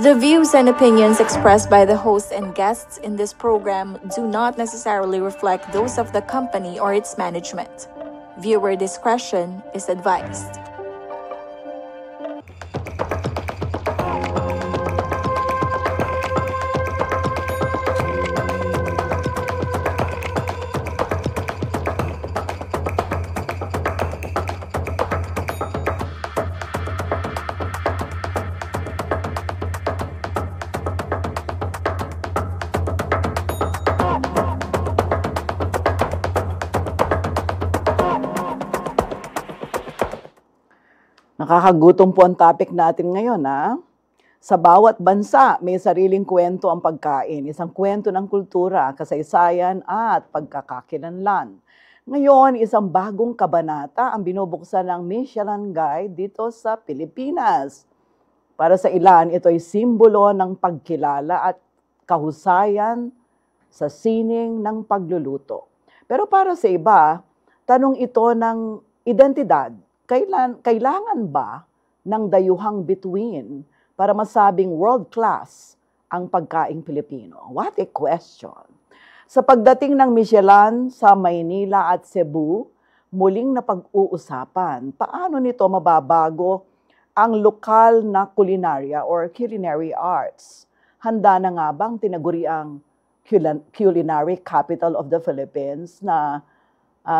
The views and opinions expressed by the host and guests in this program do not necessarily reflect those of the company or its management. Viewer discretion is advised. Nakakagutom po ang topic natin ngayon, ha? Sa bawat bansa, may sariling kwento ang pagkain. Isang kwento ng kultura, kasaysayan at pagkakakilanlan. Ngayon, isang bagong kabanata ang binubuksan ng Michelin Guide dito sa Pilipinas. Para sa ilan, ito ay simbolo ng pagkilala at kahusayan sa sining ng pagluluto. Pero para sa iba, tanong ito ng identidad. Kailangan ba ng dayuhang bituin para masabing world-class ang pagkaing Pilipino? What a question! Sa pagdating ng Michelin sa Maynila at Cebu, muling napag-uusapan paano nito mababago ang lokal na kulinarya or culinary arts. Handa na nga bang tinaguriang culinary capital of the Philippines na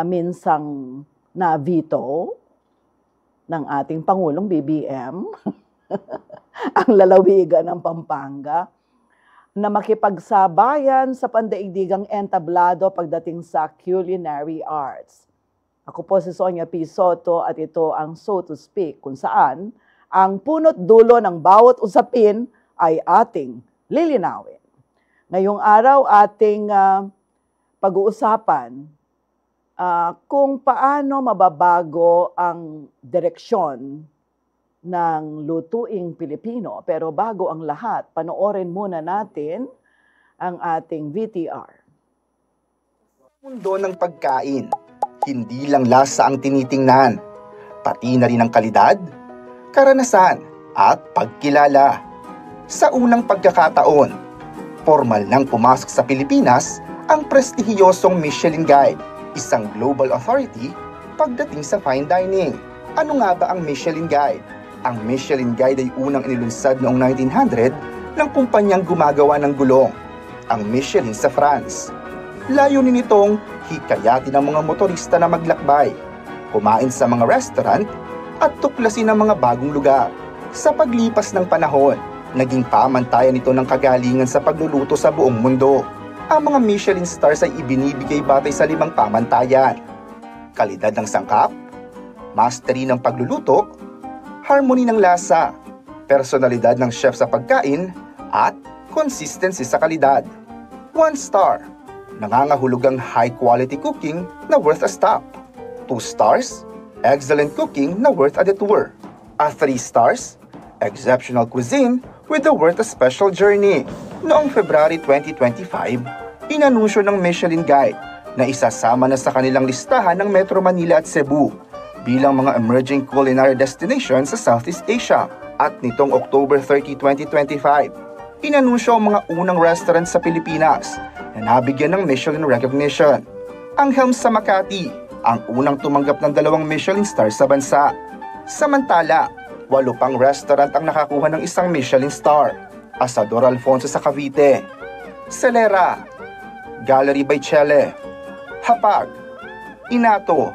minsang na veto ng ating Pangulong BBM, ang lalawigan ng Pampanga, na makipagsabayan sa pandaigdigang entablado pagdating sa culinary arts. Ako po si Sonia P. Soto at ito ang So to Speak, kung saan ang punot dulo ng bawat usapin ay ating lilinawin. Ngayong araw ating pag-uusapan kung paano mababago ang direksyon ng lutuing Pilipino. Pero bago ang lahat, panoorin muna natin ang ating VTR. Mundo ng pagkain, hindi lang lasa ang tinitingnan, pati na rin ang kalidad, karanasan at pagkilala. Sa unang pagkakataon, formal nang pumasok sa Pilipinas ang prestihiyosong Michelin Guide, isang global authority pagdating sa fine dining. Ano nga ba ang Michelin Guide? Ang Michelin Guide ay unang inilunsad noong 1900 ng kumpanyang gumagawa ng gulong, ang Michelin sa France. Layunin nitong hikayatin ang mga motorista na maglakbay, kumain sa mga restaurant at tuklasin ang mga bagong lugar. Sa paglipas ng panahon, naging pamantayan ito ng kagalingan sa pagluluto sa buong mundo. Ang mga Michelin stars ay ibinibigay batay sa 5 pamantayan: kalidad ng sangkap, mastery ng pagluluto, harmony ng lasa, personalidad ng chef sa pagkain, at consistency sa kalidad. 1 star, nangangahulugang high quality cooking na worth a stop. 2 stars, excellent cooking na worth a detour. 3 stars, exceptional cuisine with a worth a special journey. Noong February 2025, inanunsyo ng Michelin Guide na isasama na sa kanilang listahan ng Metro Manila at Cebu bilang mga emerging culinary destinations sa Southeast Asia. At nitong October 30, 2025, inanunsyo ang mga unang restaurant sa Pilipinas na nabigyan ng Michelin recognition. Ang Helms sa Makati, ang unang tumanggap ng 2 Michelin stars sa bansa. Samantala, 8 pang restaurant ang nakakuha ng 1 Michelin star. Asador Alfonso sa Cavite, Celera, Gallery by Chele, Hapag, Inato,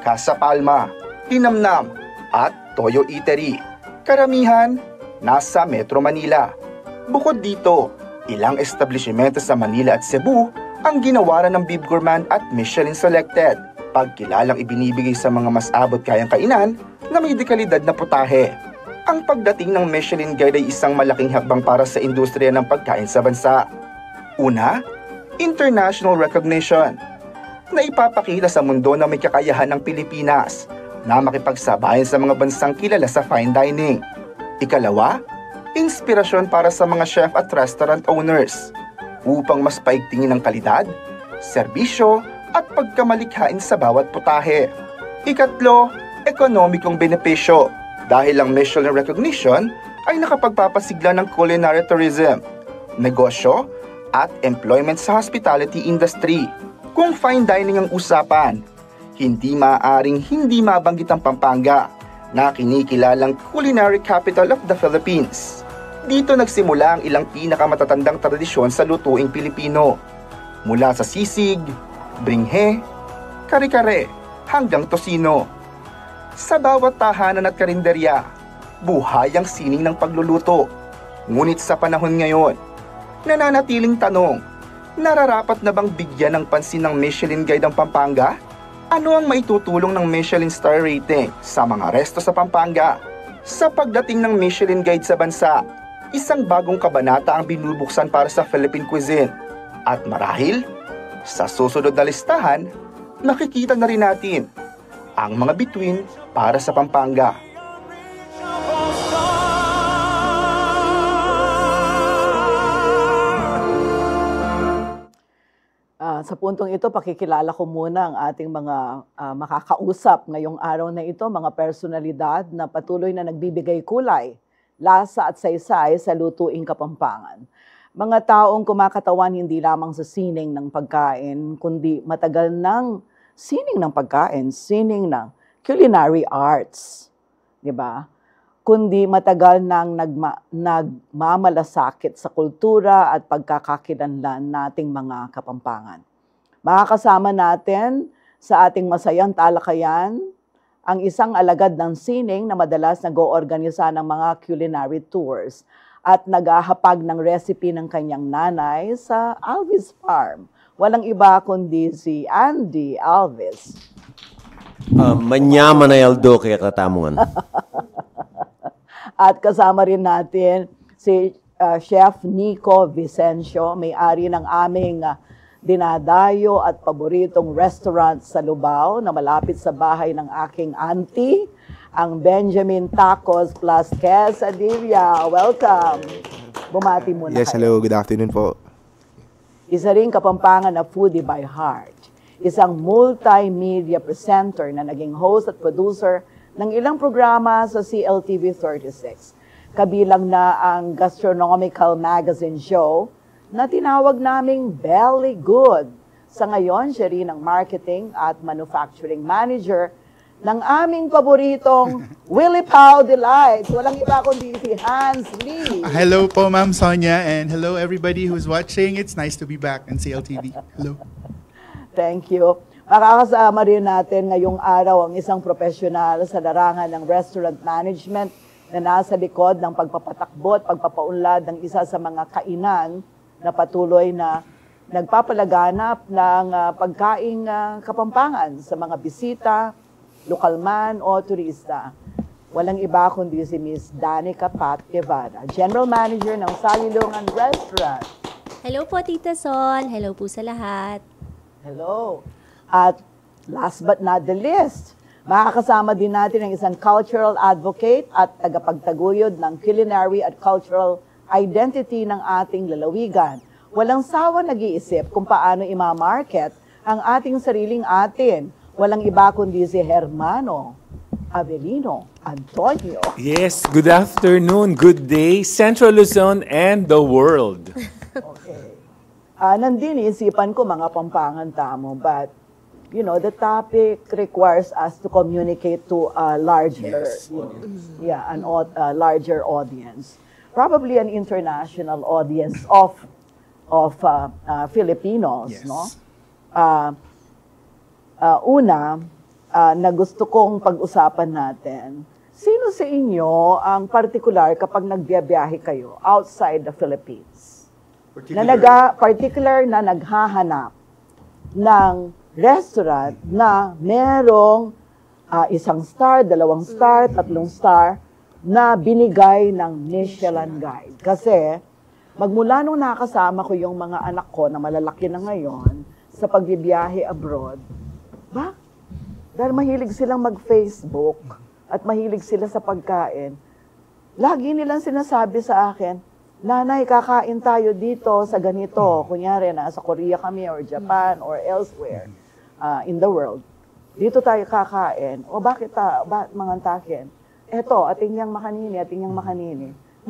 Casa Palma, Hinamnam, at Toyo Eatery. Karamihan nasa Metro Manila. Bukod dito, ilang establishmento sa Manila at Cebu ang ginawaran ng Bib Gourmand at Michelin Selected, pagkilalang ibinibigay sa mga mas abot kayang kainan na may dekalidad na putahe. Ang pagdating ng Michelin Guide ay isang malaking hakbang para sa industriya ng pagkain sa bansa. Una, international recognition, na ipapakita sa mundo na may kakayahan ng Pilipinas na makipagsabayan sa mga bansang kilala sa fine dining. Ikalawa, inspirasyon para sa mga chef at restaurant owners upang mas paigtingin ang kalidad, serbisyo at pagkamalikhain sa bawat putahe. Ikatlo, ekonomikong benepisyo dahil ang Michelin recognition ay nakapagpapasigla ng culinary tourism, negosyo, at employment sa hospitality industry. Kung fine dining ang usapan, hindi maaaring hindi mabanggit ang Pampanga na kinikilalang culinary capital of the Philippines. Dito nagsimula ang ilang pinakamatatandang tradisyon sa lutuing Pilipino. Mula sa sisig, bringhe, kare-kare, hanggang tosino. Sa bawat tahanan at karinderya, buhay ang sining ng pagluluto. Ngunit sa panahon ngayon, nananatiling tanong, nararapat na bang bigyan ng pansin ng Michelin Guide ang Pampanga? Ano ang maitutulong ng Michelin Star Rating sa mga resto sa Pampanga? Sa pagdating ng Michelin Guide sa bansa, isang bagong kabanata ang binubuksan para sa Philippine cuisine. At marahil, sa susunod na listahan, makikita na rin natin ang mga bituin para sa Pampanga. Sa puntong ito, pakikilala ko muna ang ating mga makakausap ngayong araw na ito, mga personalidad na patuloy na nagbibigay kulay, lasa at saysay sa lutuing Kapampangan. Mga taong kumakatawan hindi lamang sa sining ng pagkain, kundi matagal ng sining ng pagkain, sining ng culinary arts, di ba? Kundi matagal nang nagmamalasakit sa kultura at pagkakakilanlan nating mga Kapampangan. Makakasama natin sa ating masayang talakayan ang isang alagad ng sining na madalas nag-oorganisa ng mga culinary tours at naghahapag ng recipe ng kanyang nanay sa Alvis Farm. Walang iba kundi si Andy Alvis. Manyaman na Aldo kaya katamungan. At kasama rin natin si Chef Nico Vicencio, may-ari ng aming dinadayo at paboritong restaurant sa Lubao na malapit sa bahay ng aking auntie, ang Benjamin Tacos plus Quesadilla. Welcome! Bumati muna Yes, kayo. hello. Good afternoon po. Isa rin Kapampangan na foodie by heart. Isang multimedia presenter na naging host at producer ng ilang programa sa CLTV 36. Kabilang na ang gastronomical magazine show na tinawag naming Belly Good. Sa ngayon, siya rin ang marketing at manufacturing manager ng aming paboritong Willie Pao Delight. Walang iba kundi si Hans Lee. Hello po, Ma'am Sonia, and hello everybody who's watching. It's nice to be back on CLTV. Hello. Thank you. Makakasama rin natin ngayong araw ang isang profesional sa larangan ng restaurant management na nasa likod ng pagpapatakbo at pagpapaunlad ng isa sa mga kainan na patuloy na nagpapalaganap ng pagkaing Kapampangan sa mga bisita, lokal man o turista. Walang iba kundi si Miss Danica Pat Guevara, General Manager ng Salilungan Restaurant. Hello po, Tita Sol. Hello po sa lahat. Hello. At last but not the least, makakasama din natin ang isang cultural advocate at tagapagtaguyod ng culinary at cultural identity ng ating lalawigan. Walang sawa nag-iisip kung paano ima-market ang ating sariling atin. Walang iba kundi si Hermano Avelino Antonio. Yes, good afternoon, good day, Central Luzon and the world. Okay. Nandin isipan ko mga Pampangan tamo, but you know, the topic requires us to communicate to a larger, larger audience. Probably an international audience of Filipinos, Yes. no? Na gusto kong pag-usapan natin, sino sa inyo ang particular kapag nagbiyahe kayo outside the Philippines? Particular na naghahanap ng restaurant na merong 1 star, 2 star, 3 star na binigay ng Michelin Guide. Kasi magmula nung nakasama ko yung mga anak ko na malalaki na ngayon sa pagbibiyahe abroad, dahil mahilig silang mag-Facebook at mahilig sila sa pagkain, lagi nilang sinasabi sa akin, Nanay, kakain tayo dito sa ganito. Kunyari, nasa Korea kami or Japan or elsewhere in the world. Dito tayo kakain. O bakit mga takin? Eto, ating yang makanini.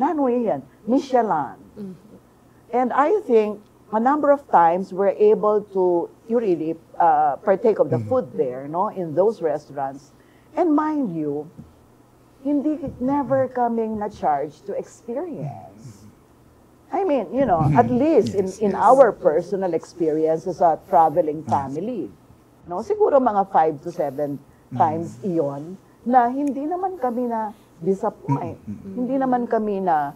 Nanoy yan, Michelin. And I think a number of times we're able to really partake of the food there, no, in those restaurants. And mind you, never coming na charge to experience. I mean, you know, at least in our personal experience as a traveling family, no, siguro mga 5 to 7 times iyon na hindi naman kami na disappoint. Hindi naman kami na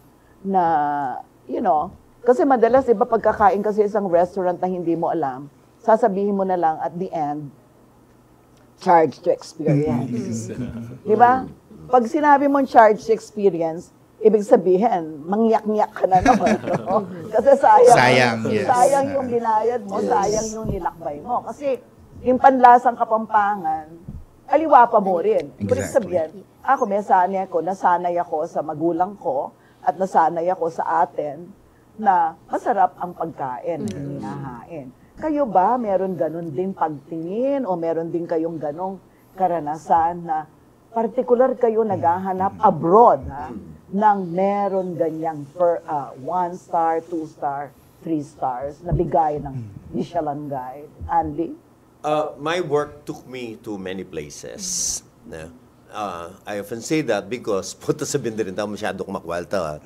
you know, kasi madalas, iba pagkakain kasi isang restaurant na hindi mo alam, sasabihin mo na lang at the end, charge to experience. Di ba? Pag sinabi mong charge to experience, ibig sabihin, mangyak-ngyak ka na naman. No? Kasi sayang yung binayad mo, sayang yung nilakbay mo. Kasi yung panlasang Kapampangan, aliwa pa mo rin. Ibig sabihin, ako nasanay ako sa magulang ko at nasanay ako sa atin na masarap ang pagkain na hinahain. Kayo ba, meron ganun din pagtingin o meron din kayong ganong karanasan na partikular kayo naghahanap abroad ng meron ganyang 1 star, 2 star, 3 stars na bigay ng Michelin Guide? Andy? My work took me to many places. I often say that because punta sa rin tao masyado kumakwalta.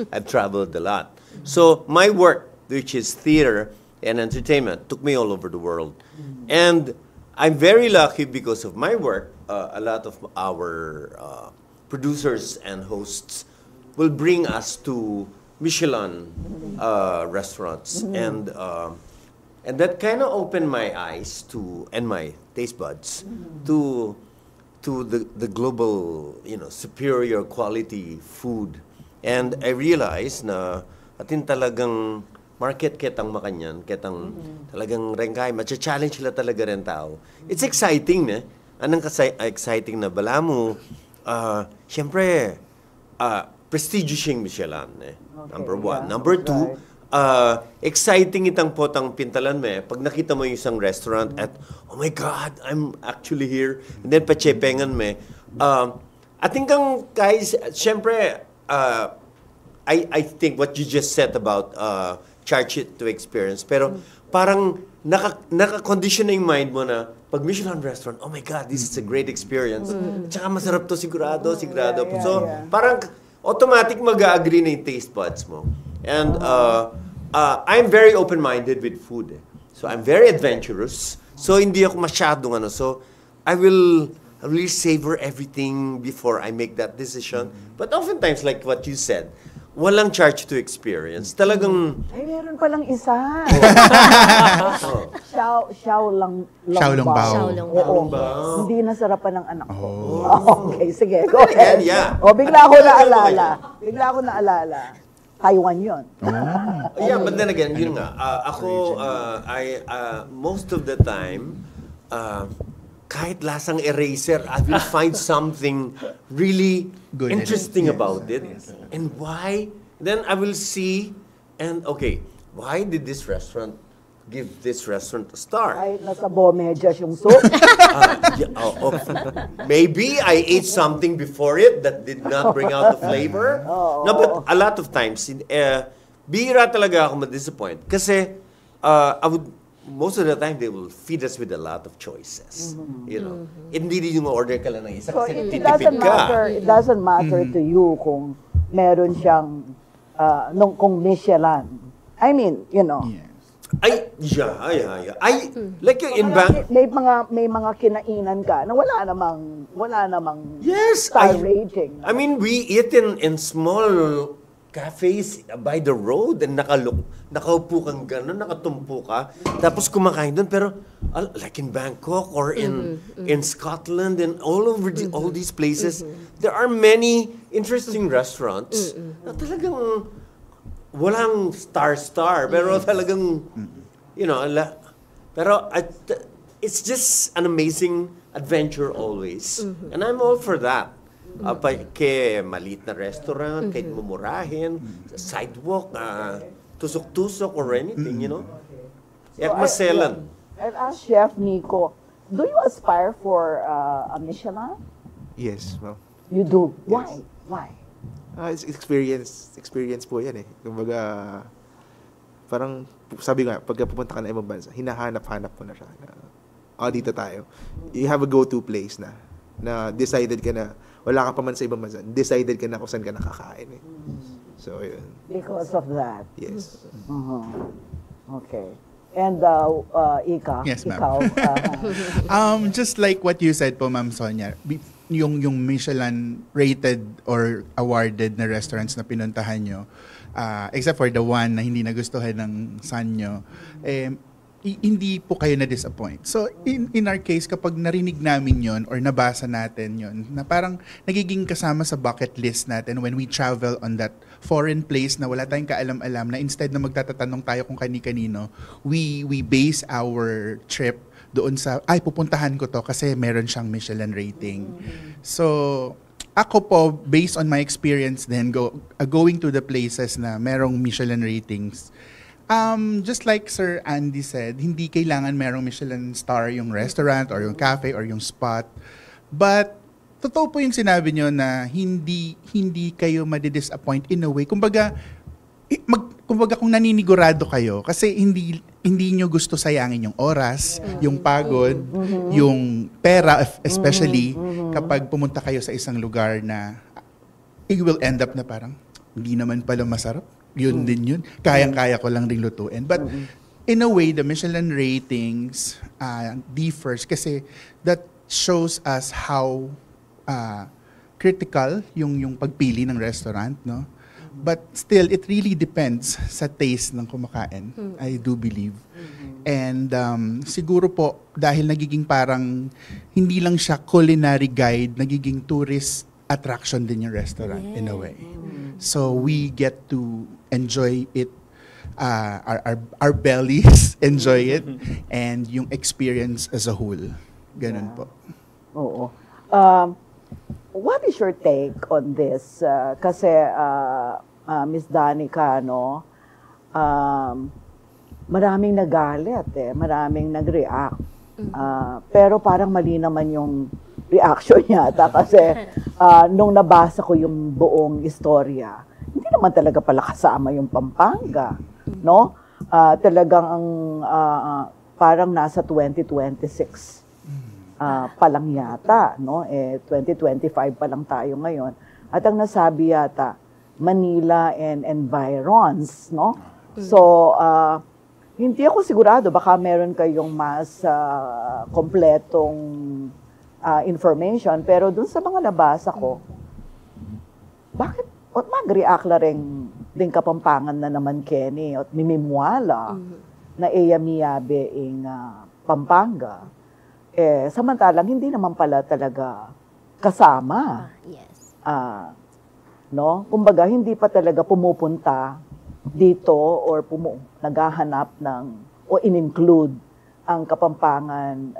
I've traveled a lot. So my work, which is theater and entertainment, took me all over the world. And I'm very lucky because of my work. A lot of our producers and hosts will bring us to Michelin restaurants, and that kind of opened my eyes to and my taste buds to the global, you know, superior quality food. And I realized na atin talagang market ketang makanyan, ketang talagang rengkay, matcha-challenge sila talaga rin tao. It's exciting, ne? Anong exciting na bala mo, siyempre, prestigious yung Michelin, eh. Number one. Number two, exciting itang potang pintalan me. Pag nakita mo yung isang restaurant at, oh my God, I'm actually here. And then pachepengan me. I think guys, siyempre, I think what you just said about charge it to experience. Pero parang naka-condition na yung mind mo na pag Michelin restaurant, oh my God, this is a great experience. Tsaka masarap to, sigurado. So parang automatic mag-agree na yung taste buds mo. And I'm very open-minded with food. So I'm very adventurous. So hindi ako masyadong ano. So I will really savor everything before I make that decision. But oftentimes, like what you said, walang charge to experience. Talagang... Ay, meron palang isa. Xiao Long Bao. Hindi nasarapan ng anak ko. Okay, sige. Go ahead. Yeah. Bigla ako naalala. Taiwan yun. Yeah, but then again, yun nga. Ako, most of the time, kahit lasang eraser, I will find something really good, interesting about it. And why? Then I will see, and okay, why did this restaurant give this restaurant a star? Kahit nasa bomedyas yung soup. Maybe I ate something before it that did not bring out the flavor. No, but a lot of times, bihira talaga ako ma-disappoint. Kasi, most of the time, they will feed us with a lot of choices. You know, hindi din yung order ka lang ng isa kasi titipid ka. It doesn't matter to you kung meron siyang, kung Michelin. I mean, you know. Yeah. Like in Bangkok. May mga kinainan ka na wala namang yes, star rating. I mean, we eat in small cafes by the road and nakaupo kang gano'n, nakatumpo ka, tapos kumakain doon. Pero like in Bangkok or in Scotland and all over all these places, there are many interesting restaurants na talagang walang star, pero talagang, you know, pero it's just an amazing adventure always. And I'm all for that. Kaya maliit na restaurant, kahit mumurahin, sidewalk, tusok-tusok or anything, you know. Yak maselan. And ask Chef Nico, do you aspire for a Michelin? Yes, well. You do? Why? Why? It's experience po yan eh. Kumbaga, parang sabi nga, pagka pupunta ka na ibang bansa, hinahanap-hanap mo na siya. Dito tayo. You have a go-to place na decided ka na, wala ka pa man sa ibang bansa, decided ka na kung saan ka nakakain eh. So, yun. Because of that. Yes. Okay. And Ika, Yes, ma'am. ikaw, Just like what you said po, Ma'am Sonia, yung Michelin rated or awarded na restaurants na pinuntahan nyo, except for the one na hindi nagustuhan ng son nyo, hindi po kayo na-disappoint. So, in our case, kapag narinig namin yon or nabasa natin yon, na parang nagiging kasama sa bucket list natin when we travel on that foreign place na wala tayong kaalam-alam, na instead na magtatatanong tayo kung kani-kanino, we base our trip doon sa, pupuntahan ko to kasi meron siyang Michelin rating. So, ako po, based on my experience then, going to the places na merong Michelin ratings, just like Sir Andy said, hindi kailangan merong Michelin star yung restaurant or yung cafe or yung spot. But, totoo po yung sinabi nyo na hindi kayo madidisappoint in a way. Kumbaga kung naninigurado kayo, kasi hindi nyo gusto sayangin yung oras, yung pagod, yung pera, especially kapag pumunta kayo sa isang lugar na it will end up na parang, hindi naman pala masarap. Yun din yun. Kayang-kaya ko lang rin lutuin. But in a way, the Michelin ratings differs kasi that shows us how critical yung pagpili ng restaurant, no? But still, it really depends sa taste ng kumakain, I do believe. And siguro po, dahil nagiging parang, hindi lang siya culinary guide, nagiging tourist attraction din yung restaurant in a way. So we get to enjoy it, our bellies enjoy it, and yung experience as a whole. Ganun po. Oo. What is your take on this? Kasi, Miss Danica, no, maraming nagalit, maraming nag-react. Pero parang mali naman yung reaction yata kasi nung nabasa ko yung buong istorya, hindi naman talaga pala kasama yung Pampanga, no? Talagang ang parang nasa 2026 pa lang yata, no? 2025 pa lang tayo ngayon. At ang nasabi yata, Manila and environs, no? So, hindi ako sigurado, baka meron kayong mas kompletong information, pero dun sa mga nabasa ko, bakit mag-react la rin din Kapampangan na naman Kenny at mimimwala na Miyabe ing Pampanga? Samantalang hindi naman pala talaga kasama. Yes. No? Kumbaga, hindi pa talaga pumupunta dito or naghahanap ng o in-include ang Kapampangan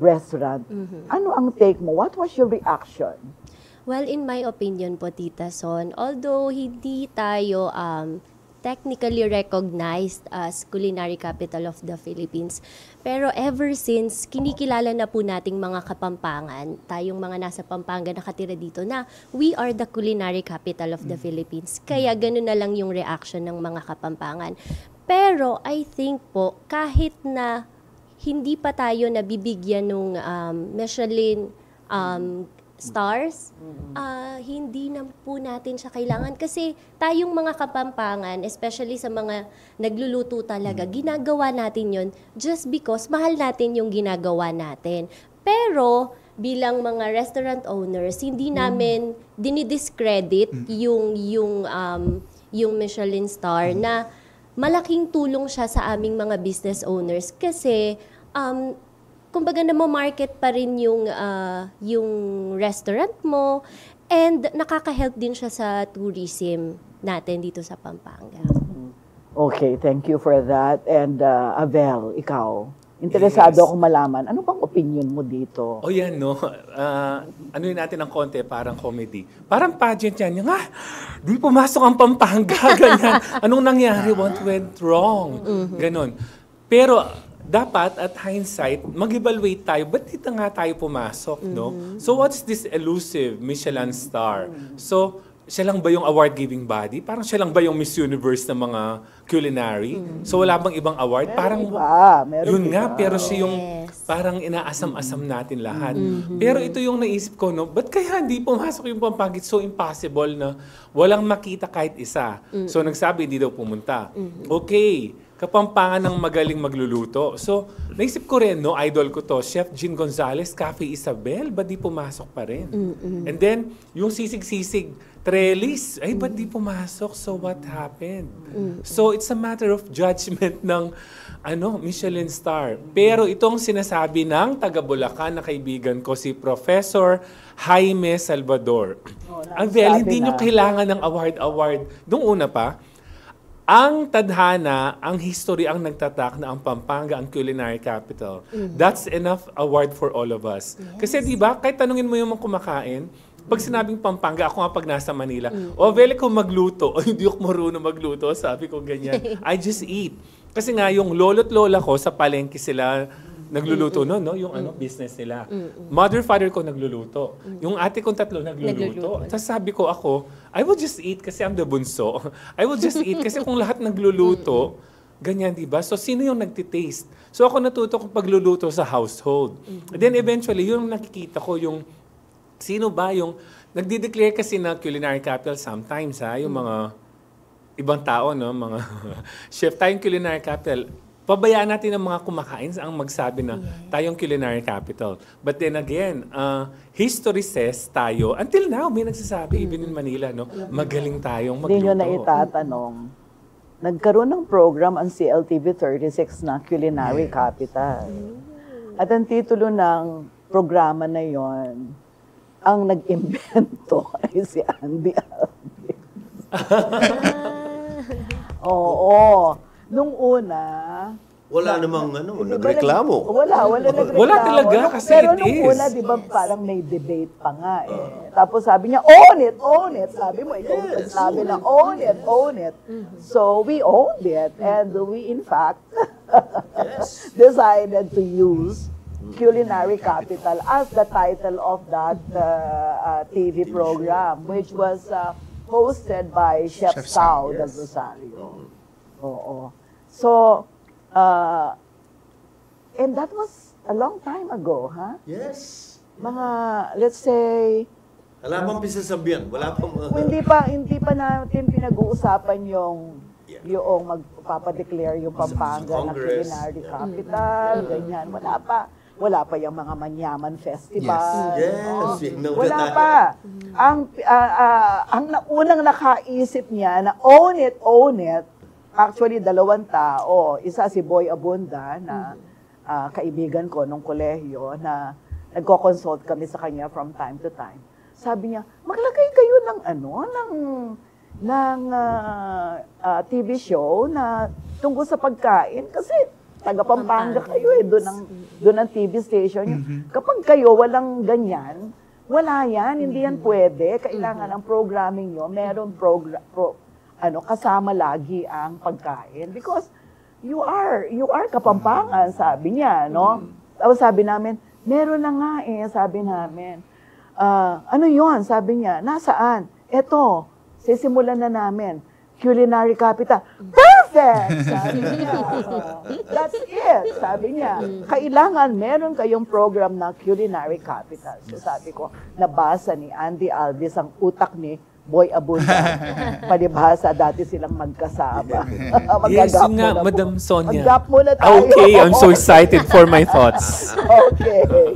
restaurant. Ano ang take mo? What was your reaction? Well, in my opinion po, Tita Son, although hindi tayo technically recognized as culinary capital of the Philippines, pero ever since kinikilala na po nating mga Kapampangan, tayong mga nasa Pampanga nakatira dito, na we are the culinary capital of the Philippines. Kaya ganun na lang yung reaction ng mga Kapampangan. Pero I think po, kahit na hindi pa tayo nabibigyan ng Michelin stars, hindi na po natin siya kailangan. Kasi tayong mga Kapampangan, especially sa mga nagluluto talaga, ginagawa natin yon just because mahal natin yung ginagawa natin. Pero bilang mga restaurant owners, hindi namin dinidiscredit yung Michelin star na malaking tulong siya sa aming mga business owners kasi kumbaga market pa rin yung restaurant mo, and nakaka-help din siya sa tourism natin dito sa Pampanga. Okay, thank you for that. And Avel, ikaw, interesado akong malaman, ano bang opinion mo dito? O yan, no? Ano yun natin ng konti, parang comedy. Parang pageant yan. Yung, di pumasok ang Pampanga, ganyan. Anong nangyari? What went wrong? Ganon. Pero, dapat, at hindsight, mag-evaluate tayo. Ba't dito nga tayo pumasok, no? So, what's this elusive Michelin star? So, siya lang ba yung award-giving body? Parang siya lang ba yung Miss Universe ng mga culinary? So wala bang ibang award? Parang Meron yun iba. nga, pero siya yung Yes. parang inaasam-asam natin lahat. Pero ito yung naisip ko, no? Ba't kaya hindi pumasok yung Pampanga? It's so impossible na walang makita kahit isa. So nagsabi, hindi daw pumunta. Okay, Kapampangan ng magaling magluluto. So, naisip ko rin, no, idol ko to, Chef Jean Gonzalez, Cafe Isabel, ba't di pumasok pa rin? And then, yung sisig-sisig, Trellis, ay, ba't di pumasok? So, what happened? So, it's a matter of judgment ng Michelin star. Pero itong sinasabi ng taga Bulacan na kaibigan ko, si Professor Jaime Salvador. Hindi nyo kailangan ng award. Nung una pa, ang tadhana, ang history ang nagtatak na ang Pampanga ang culinary capital. That's enough award for all of us. Yes. Kasi di ba, kahit tanungin mo yung mga kumakain, pag sinabing Pampanga, ako nga pag nasa Manila, vele ko magluto, o hindi ako marunong magluto, sabi ko ganyan. I just eat. Kasi nga, yung lolo't lola ko, sa palengke sila nagluluto no? Yung business nila. Mother, father ko nagluluto. Yung ate kong tatlo nagluluto. Tapos sabi ko ako, I will just eat kasi I'm the bunso. I will just eat kasi kung lahat nagluluto, ganyan, di ba? So, sino yung nagtitaste? So, ako natuto kong pagluluto sa household. And then, eventually, yung nakikita ko yung sino ba yung nagdi-declare kasi na culinary capital sometimes, yung mga ibang tao, no? Mga chef tayong culinary capital. Pabayaan natin ang mga kumakain ang magsabi na tayong culinary capital. But then again, history says tayo, until now, may nagsasabi, even in Manila, no, magaling tayong magluto. Hindi nyo na itatanong. Nagkaroon ng program ang CLTV 36 na Culinary Capital. At ang titulo ng programa na yon, ang nag-invento ay si Andy Alves. Oo. Nung una, wala namang nagreklamo. Wala nagreklamo. Wala talaga kasi pero it nung is. una, di ba, parang may debate pa nga eh. Tapos sabi niya, own it. Sabi mo, ikaw sabi na, own it. So we owned it. And we, in fact, decided to use Culinary Capital as the title of that TV program, which was hosted by Chef Sao del Rosario. Oo. So, and that was a long time ago, ha? Yes. Mga, let's say, Wala pang pisasabihan. Wala pang... hindi pa natin pinag-uusapan yung magpapadeclare yung Pampanga na culinary capital, ganyan. Wala pa yung mga Manyaman Festival. Yes. Wala pa. Ang unang nakaisip niya na own it, actually, dalawang tao. Isa si Boy Abunda na kaibigan ko nung kolehiyo na nagko-consult kami sa kanya from time to time. Sabi niya, maglagay kayo ng TV show na tungkol sa pagkain kasi taga Pampanga kayo doon ang TV station. Kapag kayo walang ganyan, wala yan, hindi yan pwede. Kailangan ang programming nyo, meron kasama lagi ang pagkain because you are Kapampangan, sabi niya, no? Tapos sabi namin, meron na nga sabi namin. Ano yon? Sabi niya, nasaan? Eto, sisimulan na namin. Culinary Capital. Perfect! Sabi niya. That's it, sabi niya. Kailangan meron kayong program na Culinary Capital. So sabi ko, nabasa ni Andy Alves ang utak ni Boy Abunda. Palibhasa, dati silang magkasama. Yes, yun nga, Madam Sonia. Mag-gap muna tayo. Okay, I'm so excited for my thoughts. Okay.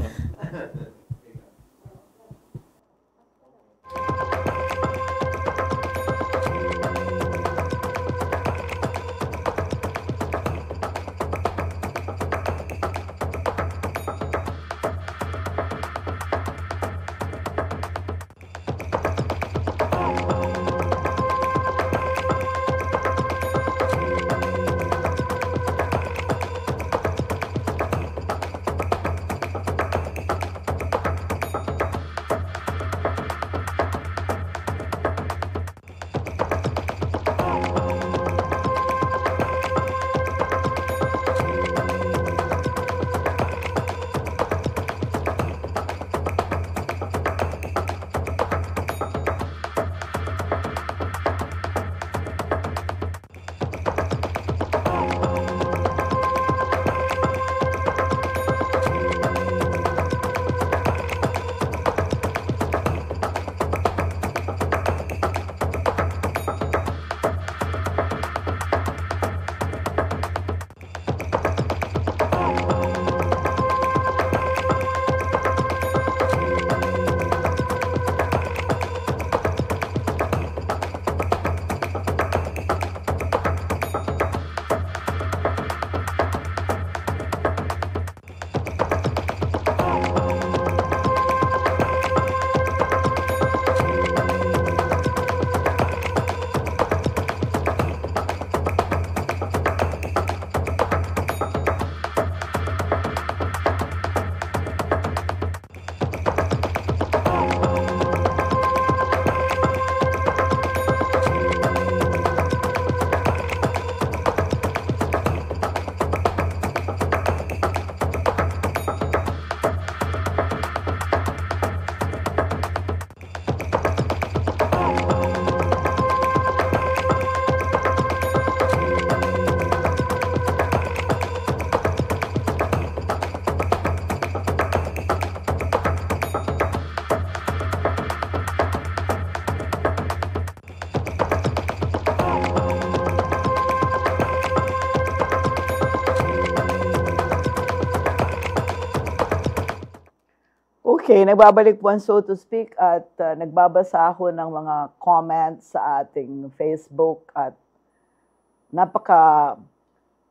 Okay, nagbabalik po ang So to Speak at nagbabasa ako ng mga comments sa ating Facebook at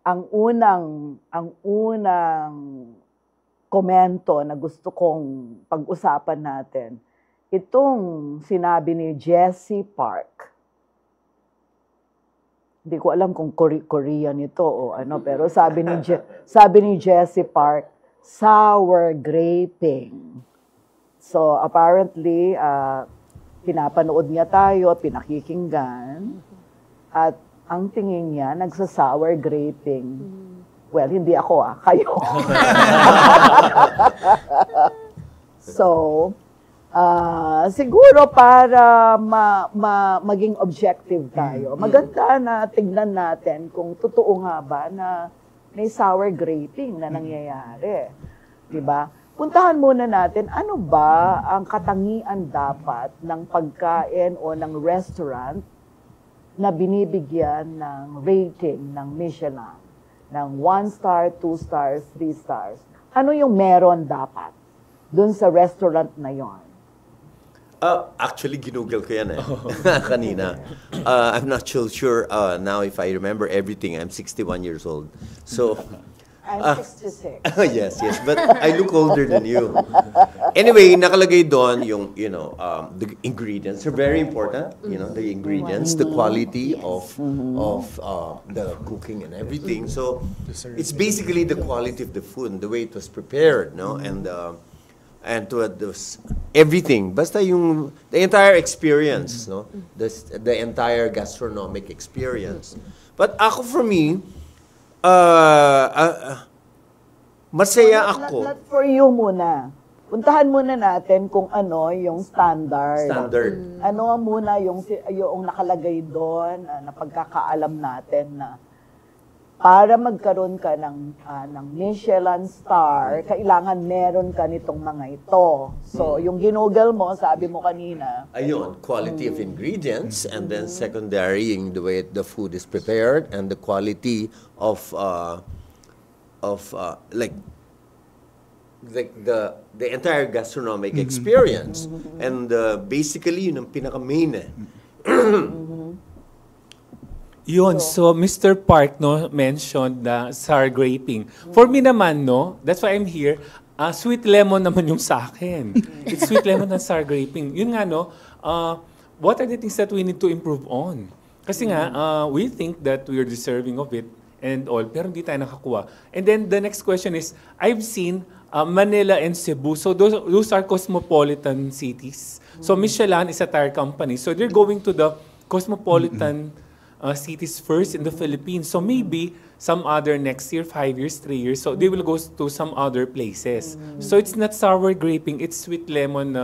ang unang komento na gusto kong pag-usapan natin, itong sinabi ni Jessie Park. Hindi ko alam kung Korean ito o ano, pero sabi ni Jessie Park, sour graping. So apparently, pinapanood niya tayo, pinakikinggan, at ang tingin niya, nagsa-sour graping. Well, hindi ako kayo. So, siguro para maging objective tayo, maganda na tignan natin kung totoo nga ba na may sour graping na nangyayari. Diba? Puntahan muna natin, ano ba ang katangian dapat ng pagkain o ng restaurant na binibigyan ng rating ng Michelin, ng 1 star, 2 stars, 3 stars. Ano yung meron dapat dun sa restaurant na yon? Actually, ginugol ko yan kanina. I'm not sure now if I remember everything. I'm 61 years old. So, I'm 66. yes. But I look older than you. Anyway, nakalagay doon yung, the ingredients are very important. The ingredients, the quality of the cooking and everything. So, it's basically the quality of the food and the way it was prepared, no? And to everything. Basta the entire experience, no? The entire gastronomic experience. But for me, masaya ako. Not for you muna. Puntahan muna natin kung ano yung standard. Ano muna yung nakalagay doon na pagkakaalam natin na para magkaroon ka ng Michelin star, kailangan meron ka nitong mga ito. So, yung ginugol mo, sabi mo kanina. Ayun, quality of ingredients, and then secondary, yung the way the food is prepared, and the quality of the entire gastronomic experience. And basically, yun ang pinaka-main Yun, so Mr. Park mentioned the sour graping. For me naman, that's why I'm here, sweet lemon naman yung sa akin. It's sweet lemon and sour graping. Yun nga, what are the things that we need to improve on? Kasi nga, we think that we are deserving of it and all, pero hindi tayo nakakuha. And then the next question is, I've seen Manila and Cebu. So those are cosmopolitan cities. So Michelin is a tire company. So they're going to the cosmopolitan cities first in the Philippines. So maybe some other next year, 5 years, 3 years, so they will go to some other places. So it's not sour graping, it's sweet lemon.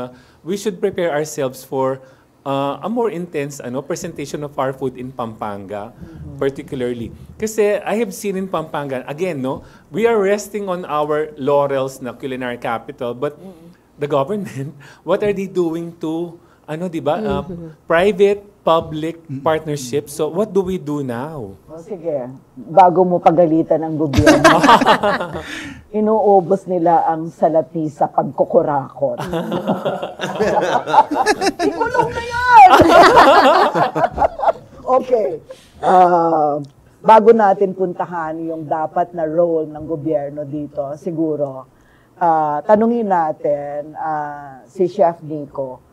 We should prepare ourselves for a more intense presentation of our food in Pampanga, particularly. Kasi I have seen in Pampanga, again, we are resting on our laurels na culinary capital, but the government, what are they doing to, private public partnership. So what do we do now? Sige, bago mo pagalitan ng gobyerno, inuubos nila ang salapi sa pagkukurakot. Ikulong na yan! Okay. Bago natin puntahan yung dapat na role ng gobyerno dito, siguro, tanungin natin si Chef Nico,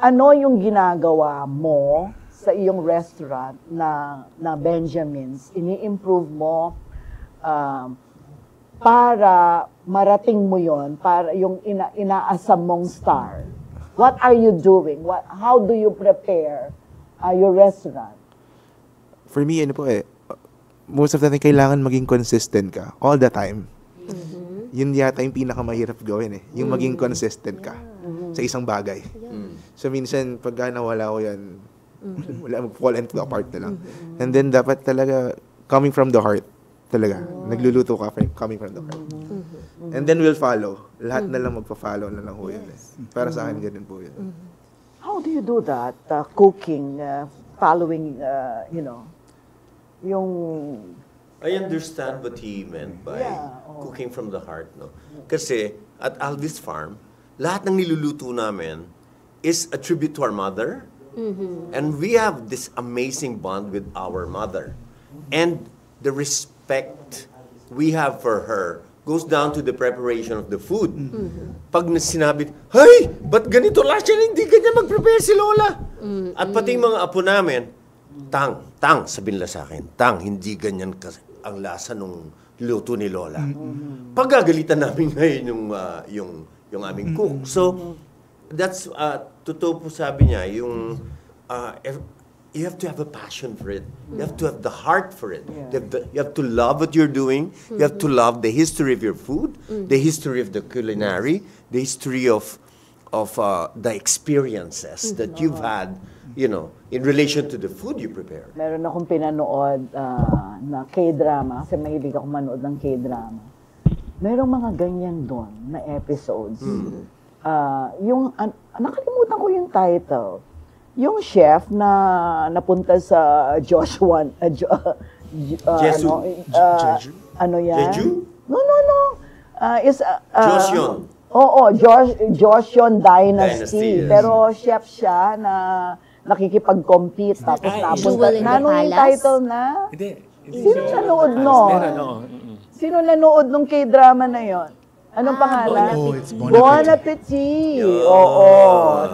ano yung ginagawa mo sa iyong restaurant na Benjamin's? Ini-improve mo para marating mo yon, para yung inaasam mong star. What are you doing? How do you prepare your restaurant? For me, most of the time, kailangan maging consistent ka all the time. Yun yata yung pinakamahirap gawin yung maging consistent ka sa isang bagay. So minsan, pagka nawala ko yan, fall into the apart na lang. And then dapat talaga, coming from the heart, talaga. Nagluluto ka coming from the heart. And then we'll follow. Lahat na lang magpa-follow na lang ho yun. Para sa akin, ganun po yun. How do you do that? Cooking, following, yung... I understand what he meant by cooking from the heart, no? Kasi at Alvis Farm, lahat ng niluluto namin is a tribute to our mother. And we have this amazing bond with our mother. And the respect we have for her goes down to the preparation of the food. Pag sinabi, "Hey, ba't ganito last year, hindi ganyan mag-prepare si Lola?" At pati yung mga apo namin, Tang, sabihin nila sa akin, Tang, hindi ganyan ang lasa nung luto ni Lola. Pagagalitan namin ngayon yung aming cook. So, that's, totoo po sabi niya, you have to have a passion for it. You have to have the heart for it. You have to love what you're doing. You have to love the history of your food, the history of the culinary, the history of the experiences that you've had, in relation to the food you prepare. Meron akong pinanood na K-drama, kasi mahilig ako manood ng K-drama. Merong mga ganyan doon na episodes. Nakalimutan ko yung title. Yung chef na napunta sa Joshua, Jeju? ano yan? Jeju? No. Joseon. Oo, Joseon Dynasty. Yes. Pero chef siya na nakikipag-compete. Tapos Jewel in the Ano yung Palace? title na? Hindi. Sino nanood nun? Meron, oo. Sino nanood nung K-drama na yon? Anong pangalan? Oh, it's Bon Bon Appetit. Appetit. Oo.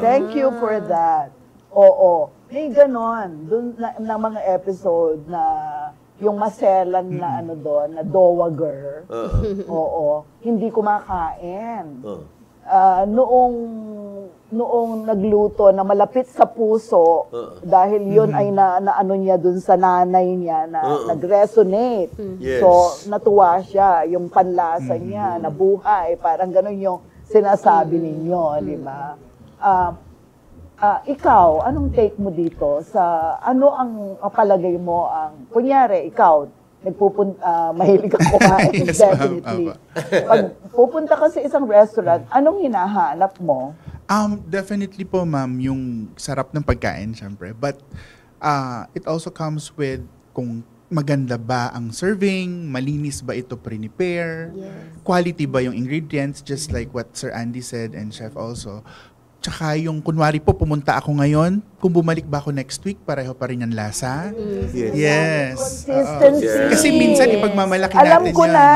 Thank you for that. Oo. May ganon. Doon na mga episode na yung maselan na doon, na dowager. Oo. Hindi kumakain. Noong nagluto na malapit sa puso, dahil yun ay naano niya dun sa nanay niya na nag-resonate. Yes. So, natuwa siya, yung panlasa niya, nabuhay, parang ganun yung sinasabi ninyo, di ba? Ikaw, anong take mo dito? Ano ang palagay mo kunyari, ikaw, mahilig ka kumain, Yes, definitely. ma'am. Pag pupunta ka sa isang restaurant, anong hinahanap mo? Definitely po, ma'am, yung sarap ng pagkain, syempre. But it also comes with kung maganda ba ang serving, malinis ba ito prepare, quality ba yung ingredients, just like what Sir Andy said and Chef also. Tsaka yung kunwari po, pumunta ako ngayon, kung bumalik ba ako next week, pareho pa rin ang lasa. Yes. Consistency. Kasi minsan ipagmamalaki Alam natin ko yun. na.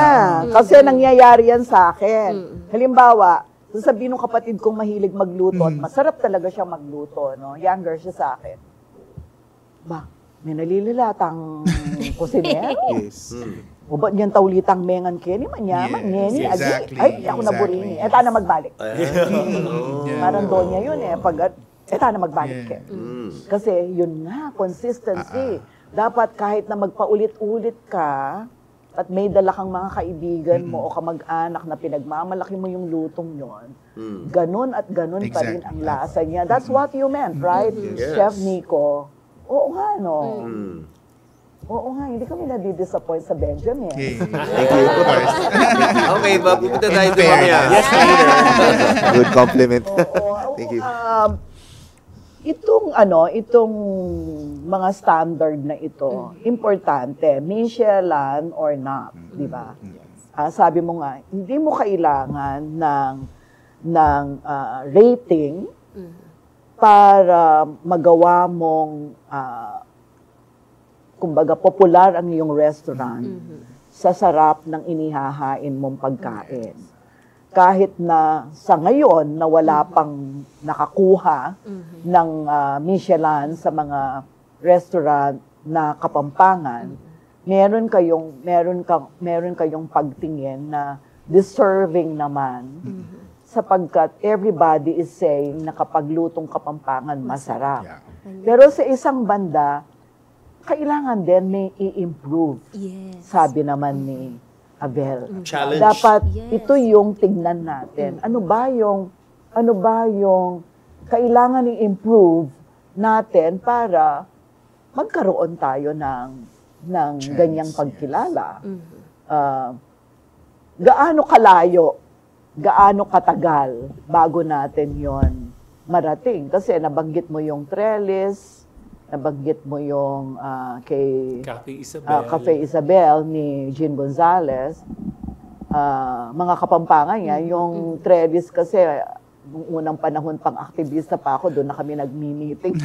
Kasi nangyayari yan sa akin. Halimbawa, sabihin ng kapatid kong mahilig magluto at masarap talaga siya magluto. No? Younger siya sa akin. May nalililatang kusinero. Yes. O ba't yan taulitang mengan Kenny? Manyaman, Yes, Kenny. exactly, Ay, ako naburini. Eta na magbalik. Yeah. Parang doon niya yun eta na magbalik. Yeah. Kasi yun nga, consistency. Dapat kahit na magpaulit-ulit ka, at may dala kang mga kaibigan mo o kamag-anak na pinagmamalaki mo yung lutong yon, ganun at ganun pa rin ang lasa niya. That's what you meant, right? Yes. Chef Nico? Oo nga, no? Oo nga, hindi kami nadidisappoint sa Benjamin. Okay. Thank you. Of course. Okay, pupunta tayo In doon mamaya. Yes, good compliment. Thank you. Itong mga standard na ito, importante, Michelin or not, di ba? Sabi mo nga, hindi mo kailangan ng rating para magawa mong kumbaga popular ang iyong restaurant sa sarap ng inihahain mong pagkain. Kahit na sa ngayon na wala pang nakakuha ng Michelin sa mga restaurant na Kapampangan, meron kayong pagtingin na deserving naman sapagkat everybody is saying na kapag lutong Kapampangan masarap. Yeah. Pero sa isang banda, kailangan din may i-improve. Yes. Sabi naman ni Abel. Challenge. Dapat Yes. ito yung tignan natin. Ano ba yung kailangan i-improve natin para magkaroon tayo ng Chance, ganyang pagkilala. Gaano kalayo, gaano katagal bago natin yon marating? Kasi nabanggit mo yung trellis, nabanggit mo yung kay Cafe Isabel ni Jean Gonzalez. Mga Kapampangan yan, yung trellis kasi nung unang panahon pang aktivista pa ako, doon na kami nagmi-meeting.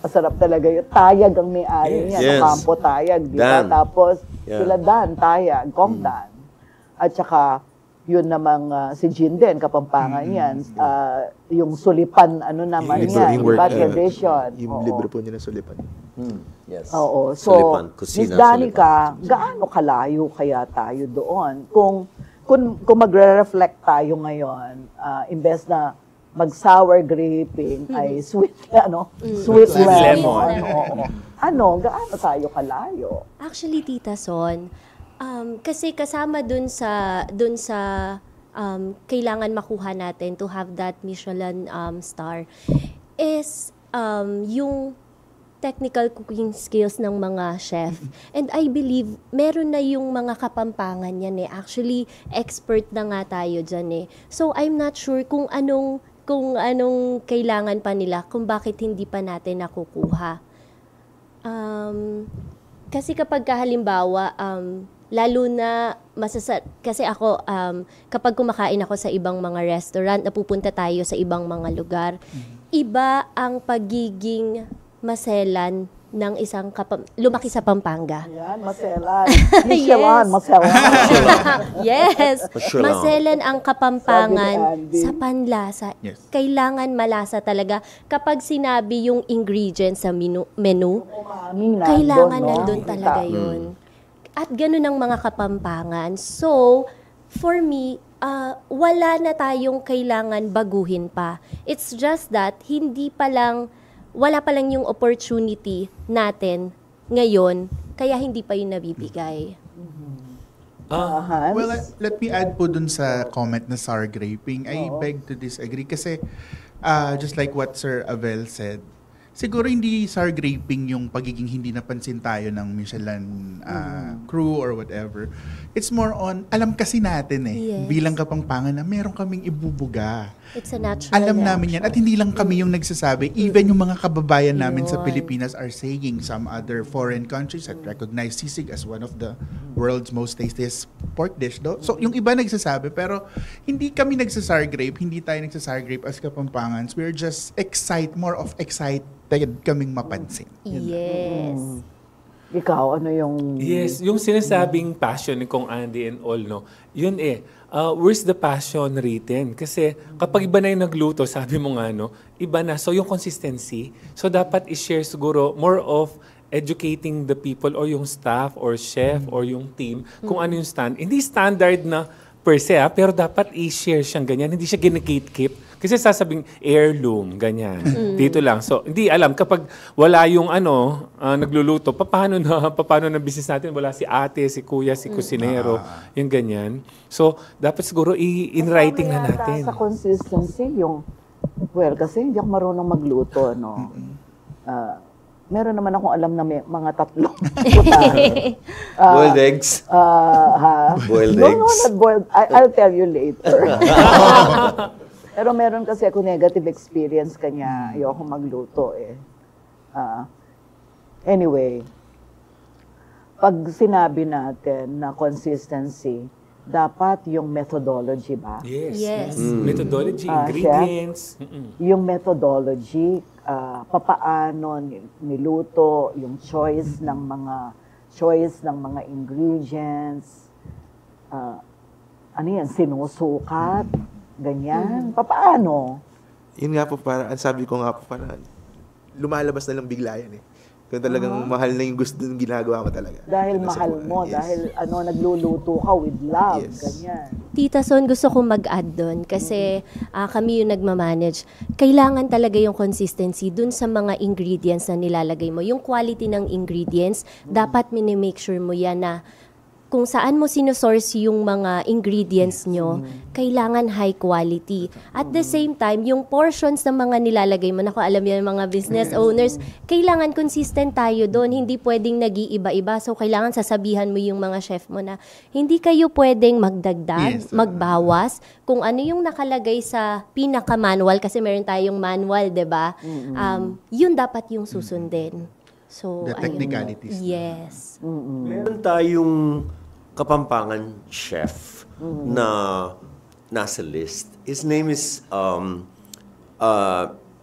Masarap talaga yun. Tayag ang may-ari niya. Yes. Campo Tayag. Di ba? Dan. Tapos, Yeah. sila Dan, Tayag, Kong Dan. At saka, yun namang si Jean din, Kapampangan yan. Yung Sulipan, ano naman yan. Yung Diba? Tradition. Yung Oo. libro po niya ng Sulipan. Yes. Oo. So, Sulipan, Miss Kusina, Danica, gaano kalayo kaya tayo doon? Kung magre-reflect tayo ngayon, imbes na mag-sour graping ay sweet, sweet lemon. lemon. Oo. Gaano tayo kalayo? Actually, Tita Son, kasi kasama dun sa kailangan makuha natin to have that Michelin star is yung technical cooking skills ng mga chef. And I believe, meron na yung mga Kapampangan yan eh. Actually, expert na nga tayo dyan eh. So, I'm not sure kung anong kailangan pa nila, kung bakit hindi pa natin nakukuha. Kasi kapag halimbawa, lalo na kasi ako, kapag kumakain ako sa ibang mga restaurant, napupunta tayo sa ibang mga lugar, iba ang pagiging maselan ng isang lumaki sa Pampanga. Yan, maselan. Michelin, maselan. Yes. Michelin. Maselan ang Kapampangan Sabi ni Andy. sa panlasa. Yes. Kailangan malasa talaga. Kapag sinabi yung ingredients sa menu, Umami, kailangan no? nandun talaga yun. At ganun ang mga Kapampangan. So, for me, wala na tayong kailangan baguhin pa. It's just that wala pa lang yung opportunity natin ngayon, kaya hindi pa yun nabibigay. Hans? Well, let me add po dun sa comment na sour graping. I beg to disagree kasi just like what Sir Abel said, siguro hindi sour graping yung pagiging hindi napansin tayo ng Michelin crew or whatever. It's more on, alam kasi natin Yes. bilang Kapampangan na meron kaming ibubuga. It's a natural Alam namin yan. At hindi lang kami yung nagsasabi. Even yung mga kababayan namin sa Yun. Pilipinas are saying some other foreign countries that recognize sisig as one of the world's most tastiest pork dish. So, yung iba nagsasabi, pero hindi kami nagsasour grape. Hindi tayo nagsasour grape as Kapampangans. We're just more of excited kaming mapansin. Yes. Ikaw, ano yung... Yes, yung sinasabing passion ni Kong Andy and all, no, yun where's the passion written? Kasi kapag iba na yung nagluto, sabi mo nga, no, iba na. So yung consistency, so dapat i-share siguro more of educating the people or yung staff or chef or yung team kung ano yung hindi standard na per se, pero dapat i-share siyang ganyan. Hindi siya gina-gatekeep. Kasi sasabing heirloom, ganyan. Dito lang. So, hindi alam. Kapag wala yung nagluluto, paano na business natin? Wala si ate, si kuya, si kusinero, yung ganyan. So, dapat siguro in writing na natin. Sa consistency, kasi hindi ako marunong magluto, no? Meron naman akong alam na may mga tatlong Boiled eggs. Boiled eggs. No, not boiled. I'll tell you later. Pero meron kasi ako negative experience kanya. Ayoko magluto eh. Anyway, pag sinabi natin na consistency, dapat yung methodology ba? Yes. Methodology, Chef, ingredients. yung methodology, papaano niluto, yung choice ng mga ingredients, sinusukat, ganyan. Papaano? Yun nga po, ang sabi ko nga po, parang lumalabas na lang bigla yan eh. Kung talagang mahal na yung gusto ng ginagawa mo talaga. Dahil mahal mo, Yes. dahil nagluluto ka with love, Yes. ganyan. Tita Son, gusto kong mag-add doon kasi kami yung nagmamanage. Kailangan talaga yung consistency dun sa mga ingredients na nilalagay mo. Yung quality ng ingredients, dapat minimake sure mo yan na kung saan mo sinusource yung mga ingredients nyo, kailangan high quality. At the same time, yung portions ng mga nilalagay mo, naku, alam yan mga business owners, kailangan consistent tayo doon. Hindi pwedeng nag-iiba-iba. So, kailangan sasabihan mo yung mga chef mo na hindi kayo pwedeng magdagdag, magbawas. Kung ano yung nakalagay sa pinaka-manual, kasi meron tayong manual, diba? Yun dapat yung susundin. So, The technicalities. Yes. Meron tayong Kapampangan chef na nasa list. His name is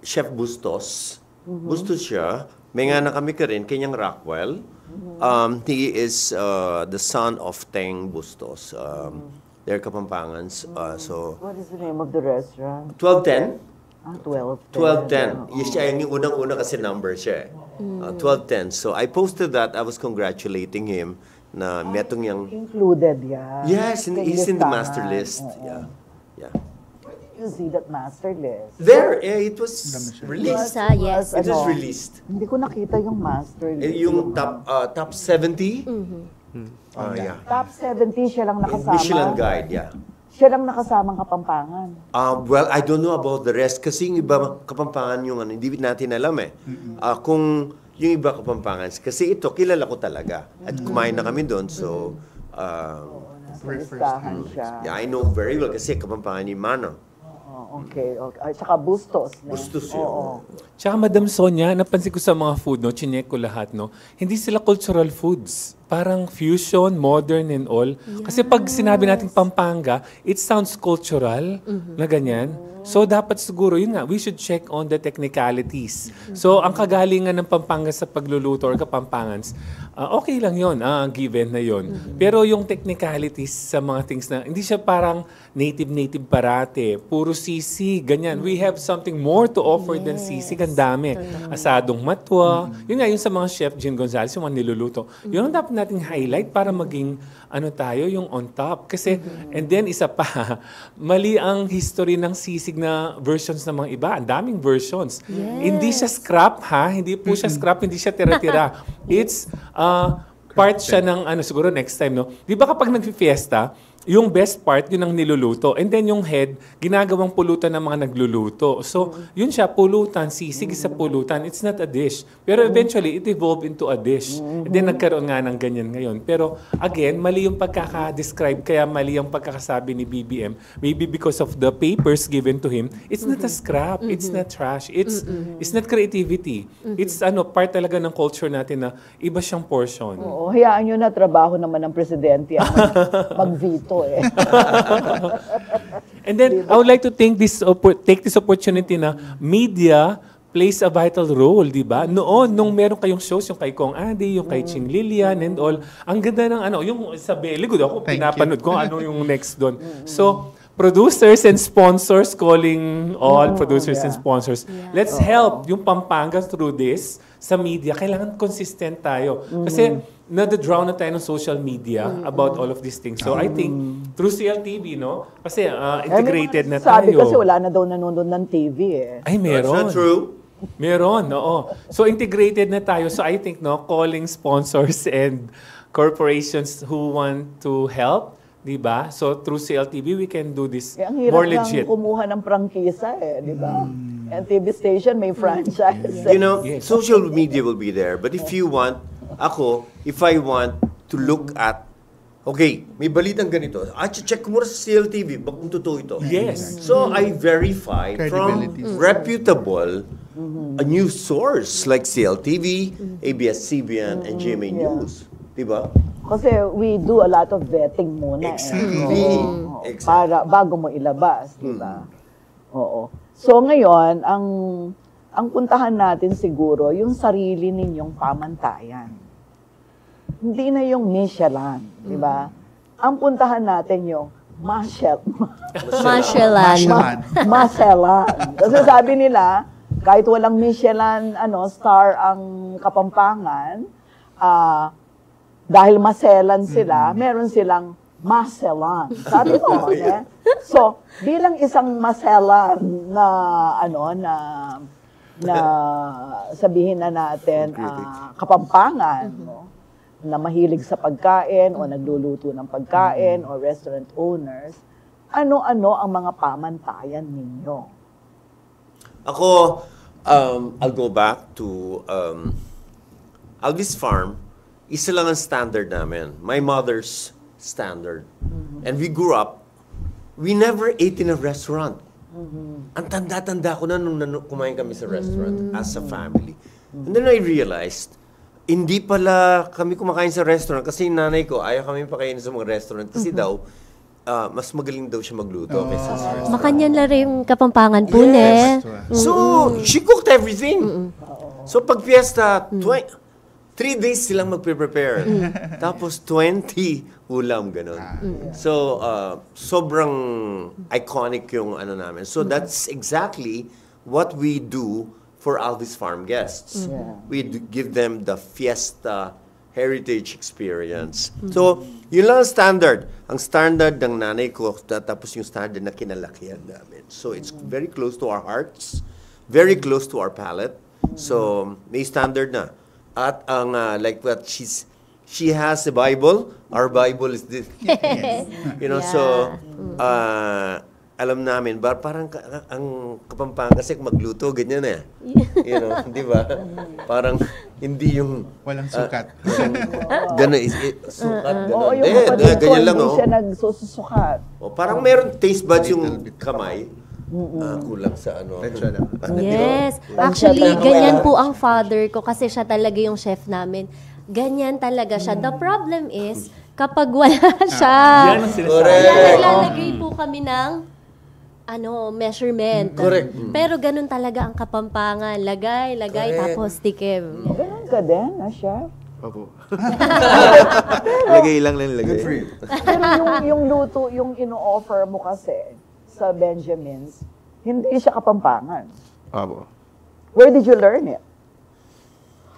Chef Bustos. Bustos siya. May nga na kami ka rin, kanyang Rockwell. He is the son of Teng Bustos. They're Kapampangans. So What is the name of the restaurant? 1210. 1210. 1210. Yes, siya yung unang-una kasi number siya. 1210. So I posted that. I was congratulating him na metong yung... Included yan. Yes, he's in the master listahan. list. Oo. Yeah. You see that master list? There, it was released. Yes. It was Ano? released. Hindi ko nakita yung master list. Yung top 70. Yeah. Top 70, siya lang nakasama. Michelin Guide, yeah. Siya lang nakasamang Kapampangan. Well, I don't know about the rest kasi yung iba Kapampangan yung ano, hindi natin alam eh. Kung yung iba Kapampangan, kasi ito, kilala ko talaga. At kumain na kami doon, so... Nasa listahan siya. yeah, I know very well kasi Kapampangan ni Mano. Okay. Ay, saka Bustos. Bustos yun. Oo. Tsaka Madam Sonia, napansin ko sa mga food, no, chinek ko lahat, no, hindi sila cultural foods. Parang fusion, modern and all. Kasi pag sinabi natin Pampanga, it sounds cultural na ganyan. So dapat siguro, yun nga, we should check on the technicalities. So ang kagalingan ng Pampanga sa pagluluto or Kapampangans, okay lang yun, given na yun. Pero yung technicalities sa mga things na, hindi siya parang native parate, puro sisig, ganyan. We have something more to offer than sisig, ang dami. Asadong matwa, yun nga, yung sa mga chef Jean Gonzalez, yung mga niluluto. Yun ang dapat nating highlight para maging, ano tayo, yung on top. Kasi, and then isa pa, mali ang history ng sisig na versions ng mga iba. Ang daming versions. Hindi siya scrap, ha? Hindi po siya scrap, hindi siya tira-tira. It's part siya ng, ano, siguro next time, no? Di ba kapag nag-fiesta, yung best part, yun ang niluluto. And then yung head, ginagawang pulutan ng mga nagluluto. So, yun siya, pulutan, sisig sa pulutan. It's not a dish. Pero eventually, it evolved into a dish. And then nagkaroon nga ng ganyan ngayon. Pero again, mali yung pagkaka-describe, kaya mali yung pagkakasabi ni BBM. Maybe because of the papers given to him, it's not a scrap, it's not trash, it's not creativity. It's part talaga ng culture natin na iba siyang portion. Oo, hayaan nyo na, trabaho naman ng presidente ang mag-veto eh. And then, I would like to take this opportunity na media plays a vital role, di ba? Noon, nung meron kayong shows, yung kay Kong Adi, yung kay Ching Lilian and all, ang ganda ng yung sa Belly Good, ako pinapanood ko ano yung next doon. So, producers and sponsors, calling all producers and sponsors, let's help yung Pampanga through this sa media. Kailangan consistent tayo. Kasi na-drown na tayo ng social media about all of these things. So I think through CLTV, no? Kasi integrated na tayo. Sabi kasi wala na daw nanonood ng TV eh. Ay, meron. That's not true. Meron, oo. So integrated na tayo. So I think, no, calling sponsors and corporations who want to help, di ba? So through CLTV, we can do this Ang hirap more legit. lang kumuha ng prangkisa eh, di ba? And TV station may franchise. You know, social media will be there. But if you want, if I want to look at, okay, may balitang ganito, check ko muna sa CLTV, baka kung totoo ito. Yes. So I verify from Credibility. reputable a news source like CLTV, ABS-CBN, and GMA News. Diba? Kasi we do a lot of vetting muna Exactly. Oo. Exactly. Para bago mo ilabas, di ba? Oo. So ngayon, ang puntahan natin siguro yung sarili ninyong pamantayan. Hindi na yung Michelin, di ba? Ang puntahan natin yung Michelin. Maselan. Kasi sabi nila, kahit walang Michelin star ang Kapampangan, dahil maselan sila, meron silang Maselan. Sabi ko, So, bilang isang maselan na sabihin na natin Kapampangan, no? Na mahilig sa pagkain o nagluluto ng pagkain o restaurant owners, ano-ano ang mga pamantayan ninyo? Ako, I'll go back to Alvis Farm. Isa lang ang standard namin. My mother's standard. And we grew up, we never ate in a restaurant. Ang tanda-tanda ko na nung kumain kami sa restaurant as a family. And then I realized, hindi pala kami kumakain sa restaurant kasi yung nanay ko, ayaw kami pakainin sa mga restaurant kasi daw, mas magaling daw siya magluto kaysa sa restaurant. Makanyan na rin kapampangan po, Yes. ne? So, she cooked everything. So, pag fiesta, 3 days silang magpe-prepare. Tapos 20 ulam, ganun. So, sobrang iconic yung ano namin. So, that's exactly what we do for Alvis Farm guests. We give them the fiesta heritage experience. So, yun lang ang standard. Ang standard ng nanay ko, tapos yung standard na kinalakihan namin. So, it's very close to our hearts, very close to our palate. So, may standard na. At ang, like what she has a Bible, our Bible is this. You know, so, alam namin, parang ang Kapampangan kasi magluto, ganyan eh. You know, di ba? Parang hindi yung... Walang sukat. Gano'n, sukat, gano'n. Oo, yung kapatid ko, ganyan lang, hindi oh. siya nagsusukat. Parang meron taste buds yung kamay. Kulang sa ano. Extra lang. Yes. Actually, ganyan po ang father ko kasi siya talaga yung chef namin. Ganyan talaga siya. The problem is, kapag wala siya, Yan ang sinasabi. kaya naglalagay po kami ng measurement. Correct. Pero ganun talaga ang Kapampangan. Lagay, Correct. tapos tikim. Ganun ka din, chef? Opo. Lagay lang lagay. Pero yung luto, yung ino-offer mo kasi sa Benjamin's, hindi siya Kapampangan. Opo. Where did you learn it?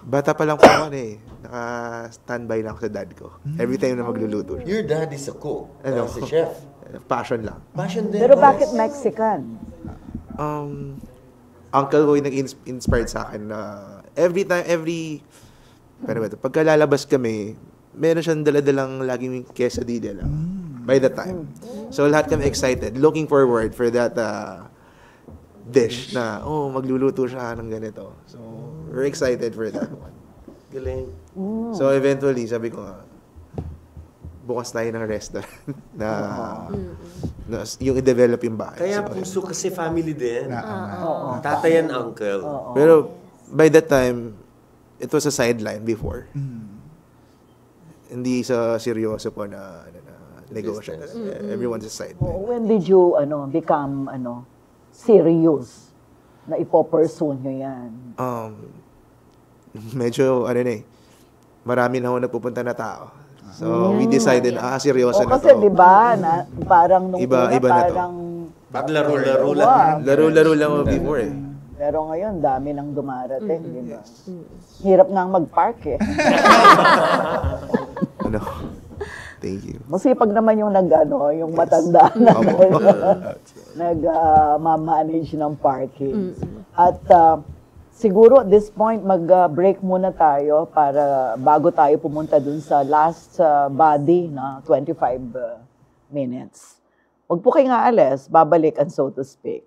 Bata pa lang po ako naka-standby lang ako sa dad ko. Every time na magluluto siya. Your dad is a cook. Ano? As a chef. Passion lang. Passion din. Pero bakit Mexican? Uncle ko yung nag-inspired sa akin na pagka lalabas kami, meron siyang daladalang laging quesadilla lang. By the time. So lahat kami excited, looking forward for that dish na, magluluto siya ng ganito. So, we're excited for that one. Galing. So eventually, sabi ko, bukas tayo ng restaurant na yung i-develop yung bahay. Kaya So, puso kasi family din. Tatay and uncle. pero by that time, it was a sideline before. Hindi sa seryoso po na negosyo. Everyone's a sideline. When did you become serious na ipo-pursue nyo yan? Medyo, marami na ako nagpupunta na tao. So, we decided, seryoso na Kasi to. di ba, parang nung Iba na to. parang... Pag laro-laro lang. Laro-laro lang ako before eh. Pero ngayon, dami nang dumarating, di ba? Hirap nga mag-park eh. Thank you. Masipag naman yung yung matanda na nag-manage ng parking. At siguro at this point, mag-break muna tayo para bago tayo pumunta dun sa last body na 25 minutes. Huwag po kayong aalis, babalik and so to speak.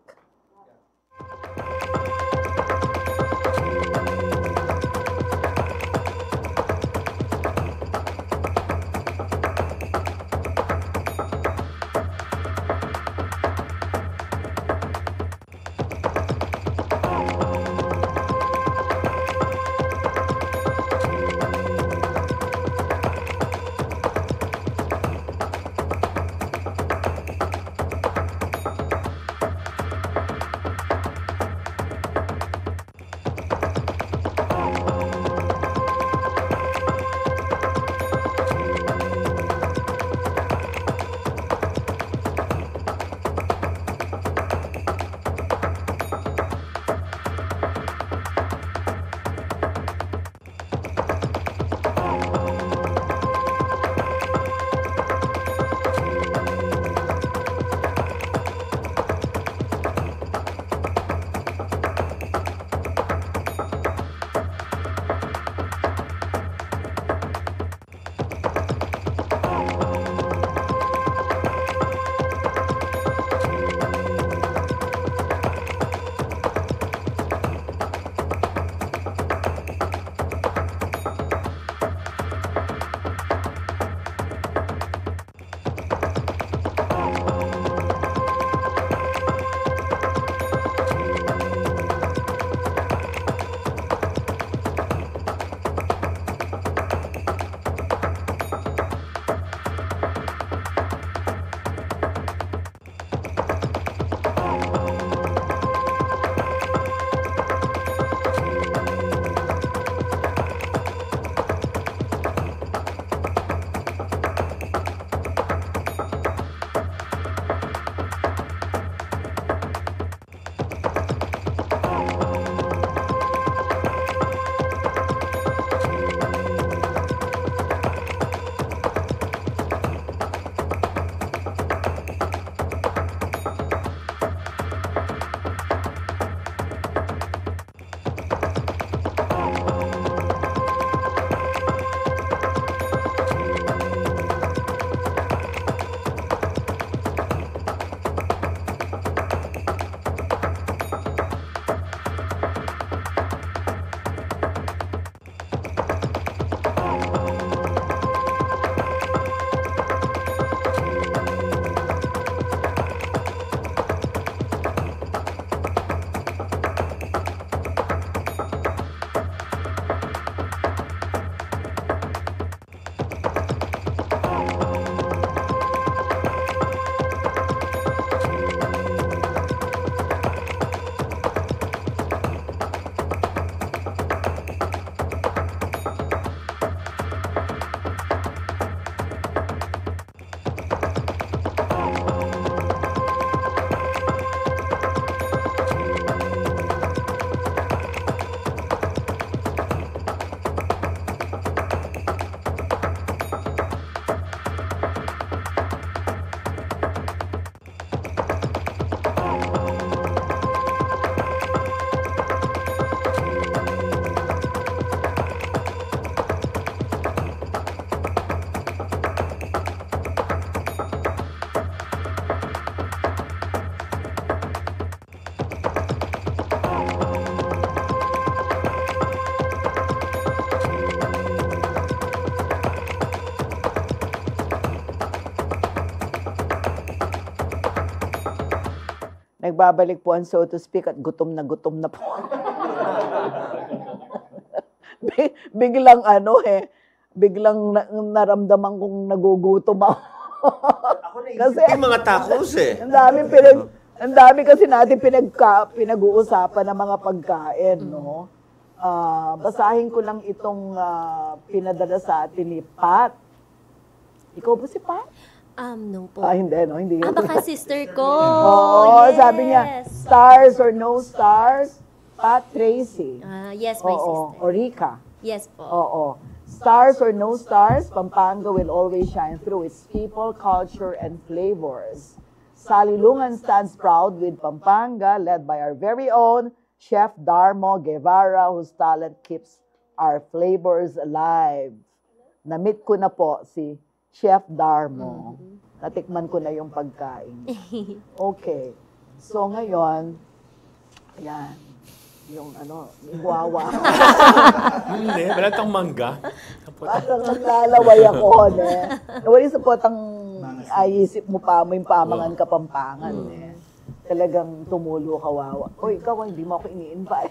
Nagbabalik po ang so to speak at gutom na po. Biglang biglang naramdaman kong nagugutom ako. Kasi Yung mga tacos eh. ang dami kasi natin pinag-uusapan ng mga pagkain, no? Basahin ko lang itong pinadala sa atin ni Pat. Ikaw ba si Pat? No po. Hindi, no? Hindi. Baka sister ko. Oo, Yes. sabi niya, stars or no stars, Pat Tracy. Yes, my Oo, sister. o Rika. Yes po. Oo. Stars or no stars, Pampanga will always shine through its people, culture, and flavors. Salilungan stands proud with Pampanga, led by our very own Chef Darmo Guevara, whose talent keeps our flavors alive. Na-meet ko na po si Chef Darmo. Natikman ko na yung pagkain. Okay. So ngayon, yan. Yung yung wawa. Hindi, wala tang mangga. Parang naglalaway ako, Wala sa potang ayisip mo pa mo yung pamangan Kapampangan, Talagang tumulo kawawa. Oy, ikaw, hindi mo ako ini-invite.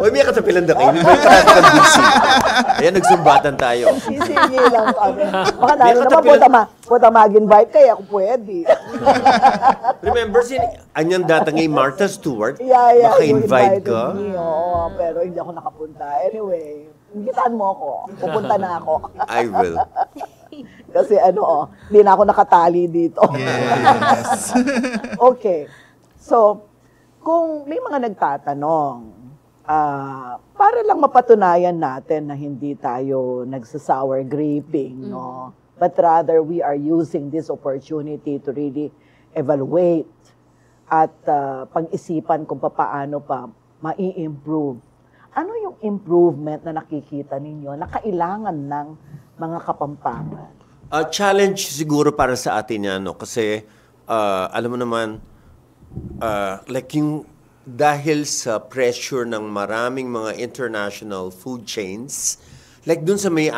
Uy, may katapilan na kayo. Busy. Ayan, nagsumbatan tayo. Sisingi lang kami. Baka naman puta mag-invite kaya ako pwede. Remember, anyan datang Martha Stewart? Yeah, Maka-invite you ka? invited me, oo, pero hindi ako nakapunta. Anyway, imbitan mo ako. Pupunta na ako. I will. Kasi hindi na ako nakatali dito. Yes. Okay. So, kung may mga nagtatanong, para lang mapatunayan natin na hindi tayo nagsasour graping, no? But rather, we are using this opportunity to really evaluate at pag-isipan kung paano pa mai-improve. Ano yung improvement na nakikita ninyo na kailangan ng mga Kapampangan? Challenge siguro para sa atin yan, no? Kasi, alam mo naman, like yung dahil sa pressure ng maraming mga international food chains, like dun sa may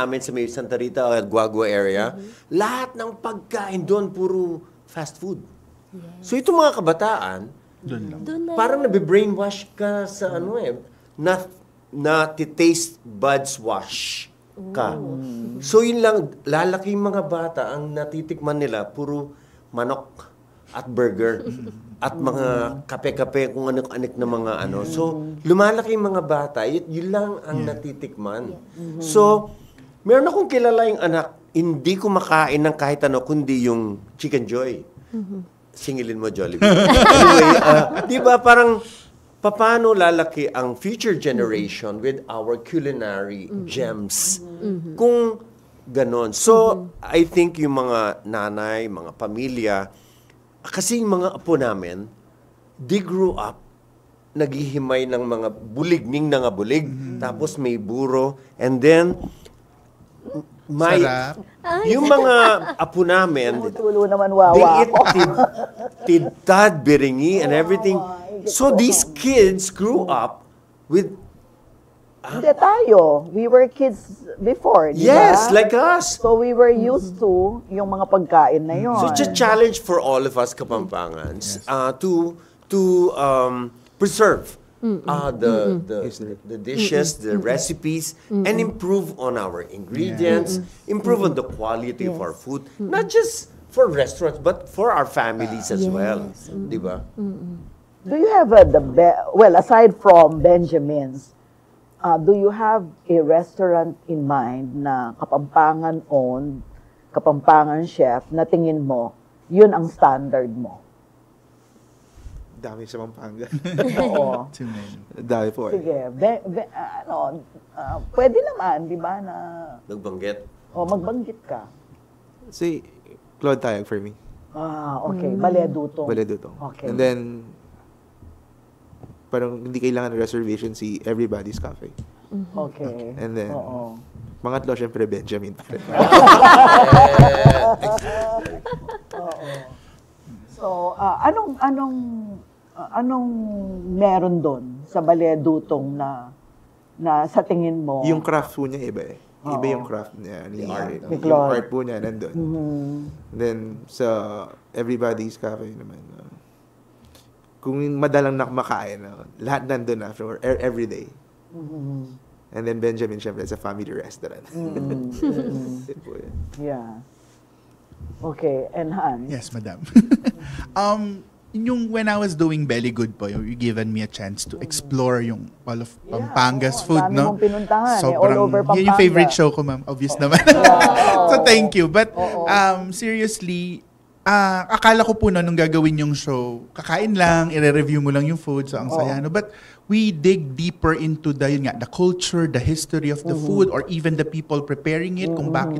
Santa Rita, Guagua area, lahat ng pagkain doon puro fast food. Yes. So itong mga kabataan, parang nabibrainwash ka sa na taste buds wash ka. So yun lang, lalaki mga bata, ang natitikman nila, puro manok at burger at mga kape-kape, kung anik-anik na mga So, lumalaki yung mga bata, yun lang ang natitikman. So, meron akong kilala yung anak, hindi kumakain ng kahit kundi yung Chicken Joy. Singilin mo, Jollibee. Anyway, di ba parang, paano lalaki ang future generation with our culinary gems? Kung ganon. So, I think yung mga nanay, mga pamilya, kasi yung mga apo namin, they grew up, naghihimay ng mga buligning na nga bulig, tapos may buro, and then, yung mga apo namin, Tulo naman they wawa eat ako. tidtad, biringi, and everything. So these kids grew up with... Hindi tayo. We were kids before, di ba? Yes, like us. So we were used to yung mga pagkain na yun. So it's a challenge for all of us Kapampangans to preserve the dishes, the recipes, and improve on our ingredients, improve on the quality of our food, not just for restaurants, but for our families as well. Di ba? Do you have aside from Benjamin's, do you have a restaurant in mind na Kapampangan-owned, Kapampangan chef, na tingin mo, yun ang standard mo? Dami sa Pampanga. Oo. Too many. Dami po eh. Sige. Pwede naman, di ba, na Nagbanggit. magbanggit ka. Si Claude Tayag for me. Okay. Baledutong. Baledutong. Okay. And then, parang hindi kailangan ng reservation si Everybody's Cafe. Okay. And then, Oo. pangatlo, syempre, Benjamin. So, anong meron doon sa Baledutong na sa tingin mo? Yung craft food niya iba eh. Iba yung craft niya. Ni art. Ni Yung Claude. art po niya nandun. Then, sa Everybody's Cafe naman, kung madalang nakmakain, lahat nandun after, every day. And then Benjamin, syempre, sa family restaurant. Yun po yun. Yeah. Okay, and Han? Yes, madam. Yung when I was doing Belly Good po, you given me a chance to explore yung all of Pampanga's food, dami no? mong pinuntahan, all Sobrang, over yun yung Pampanga. favorite show ko, ma'am. Obvious naman. So, thank you. But, seriously, akala ko po nung gagawin yung show, kakain lang, i-review mo lang yung food, so ang saya, no? But, we dig deeper into the culture, the history of the food, or even the people preparing it, kung bakit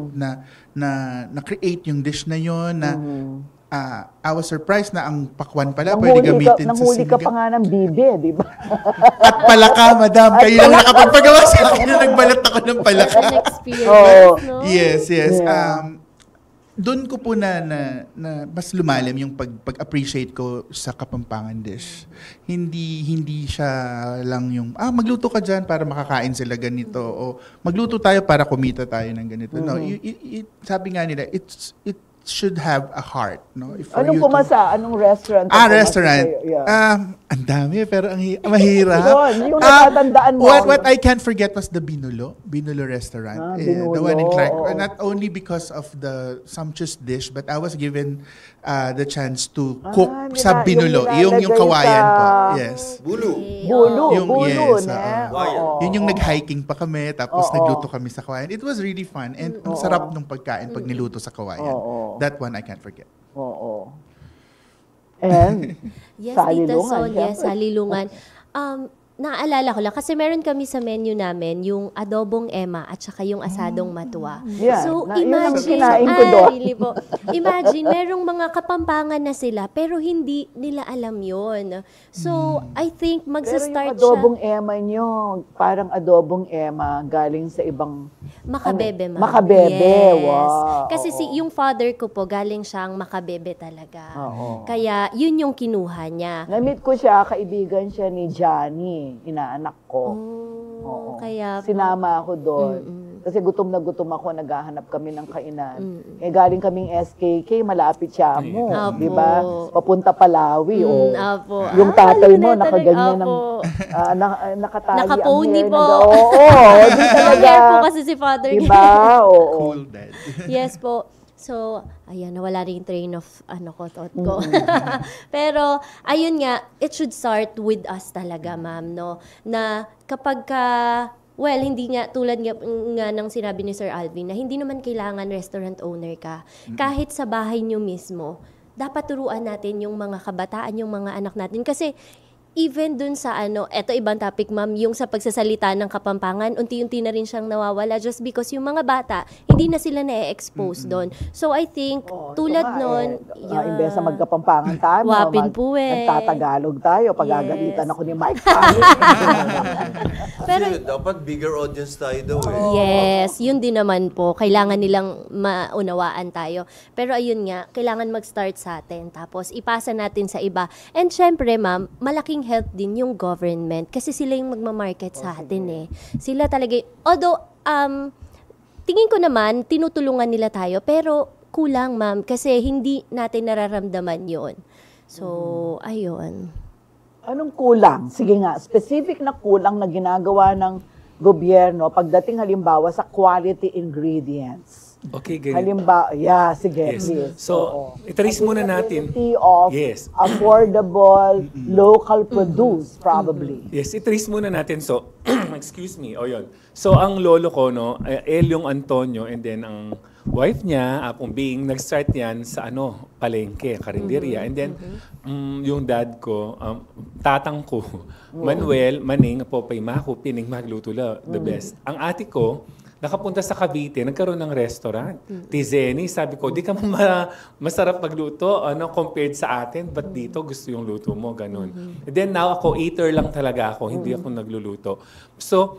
na-create yung dish na yun, na I was surprised na ang pakwan pala pwede gamitin sa Nanghuli ka sinigang. pa nga ng bibe, di ba? At palaka, madam. Kayo lang nakapagpagawa sa akin na nagbalat ako ng palaka. An experience, no? Yes. Yeah. Doon ko po na mas lumalim yung pag-appreciate ko sa Kapampangan dish. Hindi siya lang yung, magluto ka dyan para makakain sila ganito, o magluto tayo para kumita tayo ng ganito. No, sabi nga nila, it should have a heart, no? Anong pumasa? Anong restaurant? Restaurant. Ang dami, pero mahirap. Yun, yung natatandaan mo. What I can't forget was the Binulo restaurant. Binulo. The one in Clark. Not only because of the sumptuous dish, but I was given the chance to cook sa Binulo. Yung kawayan po. Yes. Bulu. Bulu, Yes, Kawayan. Yun yung nag-hiking pa kami, tapos nagluto kami sa kawayan. It was really fun. And ang sarap ng pagkain pag niluto sa kawayan. That one I can't forget. Oo. And, Yes, salilungan. Tita Son, yes, salilungan. Naaalala ko lang, kasi meron kami sa menu namin yung adobong ema at saka yung asadong matwa. Yeah, So, yun ang imagine, kinain ko doon. really po. Imagine, merong mga Kapampangan na sila, pero hindi nila alam yon. So, I think Pero yung magsa-start adobong siya. ema nyo, parang adobong ema galing sa ibang... Makabebe, ma'am. Makabebe, Yes. wow. Kasi yung father ko po, galing siyang Makabebe talaga. Oo. Kaya, yun yung kinuha niya. Na-meet ko siya, kaibigan siya ni Johnny, inaanak ko. Oo. Kaya po. Sinama ako doon. Kasi gutom na gutom ako, naghahanap kami ng kainan. Galing kaming SKK, malapit siya mo. Apo. Di ba? Papunta Palawi. Apo. Yung tatay mo, yun na nakaganyan ng... apo. nakatali Nakapony ang hair. po. Di talaga. Hair po kasi si Father. Diba? Oo. Cool, Dad. Yes po. So, ayan, nawala rin yung train of thought ko. Pero, ayun nga, it should start with us talaga, ma'am, no? Na kapag well, hindi nga, tulad nga ng sinabi ni Sir Alvin, na hindi naman kailangan restaurant owner ka. Kahit sa bahay nyo mismo, dapat turuan natin yung mga kabataan, yung mga anak natin. Kasi, even dun sa eto ibang topic, ma'am, yung sa pagsasalita ng Kapampangan, unti-unti na rin siyang nawawala just because yung mga bata, hindi na sila na-expose doon. So, I think, tulad nun, Imbes na magkapampangan tayo, Wapin po nagtatagalog tayo, pagagalitan Yes. ako ni Mike Pangit. Pero, Kasi dapat bigger audience tayo daw eh. yes, yun din naman po. Kailangan nilang maunawaan tayo. Pero ayun nga, kailangan mag-start sa atin. Tapos, ipasa natin sa iba. And syempre, ma'am, malaking help din yung government kasi sila yung magmamarket sa atin eh. Sila talaga, although, tingin ko naman, tinutulungan nila tayo, pero kulang, ma'am, kasi hindi natin nararamdaman yon. So, ayun. Anong kulang? Sige nga, specific na kulang na ginagawa ng gobyerno pagdating halimbawa sa quality ingredients. Okay, ganyan. Halimbawa, sige, Yes. please. So, Oo. itrace muna natin. Availability of Yes. affordable, local produce, probably. Yes, itrace muna natin. So, excuse me. Yun. So, ang lolo ko, no, Elyong Antonio, and then ang wife niya, Apong Bing, nag-start yan sa palengke, karinderya. And then, yung dad ko, tatang ko, Manuel, Maning, Popay Mako, Pining Magluto the best. Ang ate ko, nakapunta sa Cavite, nagkaroon ng restaurant. Tizeni, sabi ko, di ka masarap magluto compared sa atin, but dito gusto yung luto mo, ganun. And then now ako, eater lang talaga ako, hindi ako nagluluto. So,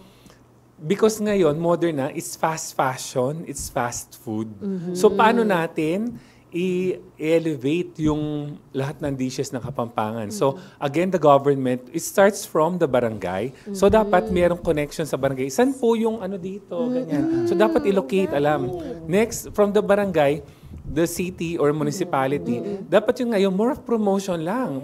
because ngayon, modern na, it's fast fashion, it's fast food. So, paano natin i-elevate yung lahat ng dishes ng Kapampangan. So, again, the government, it starts from the barangay. So, dapat mayroong connection sa barangay. Saan po yung ano dito? Ganyan. So, dapat i-locate, alam. Next, from the barangay, the city or municipality, dapat yung ngayon, more of promotion lang.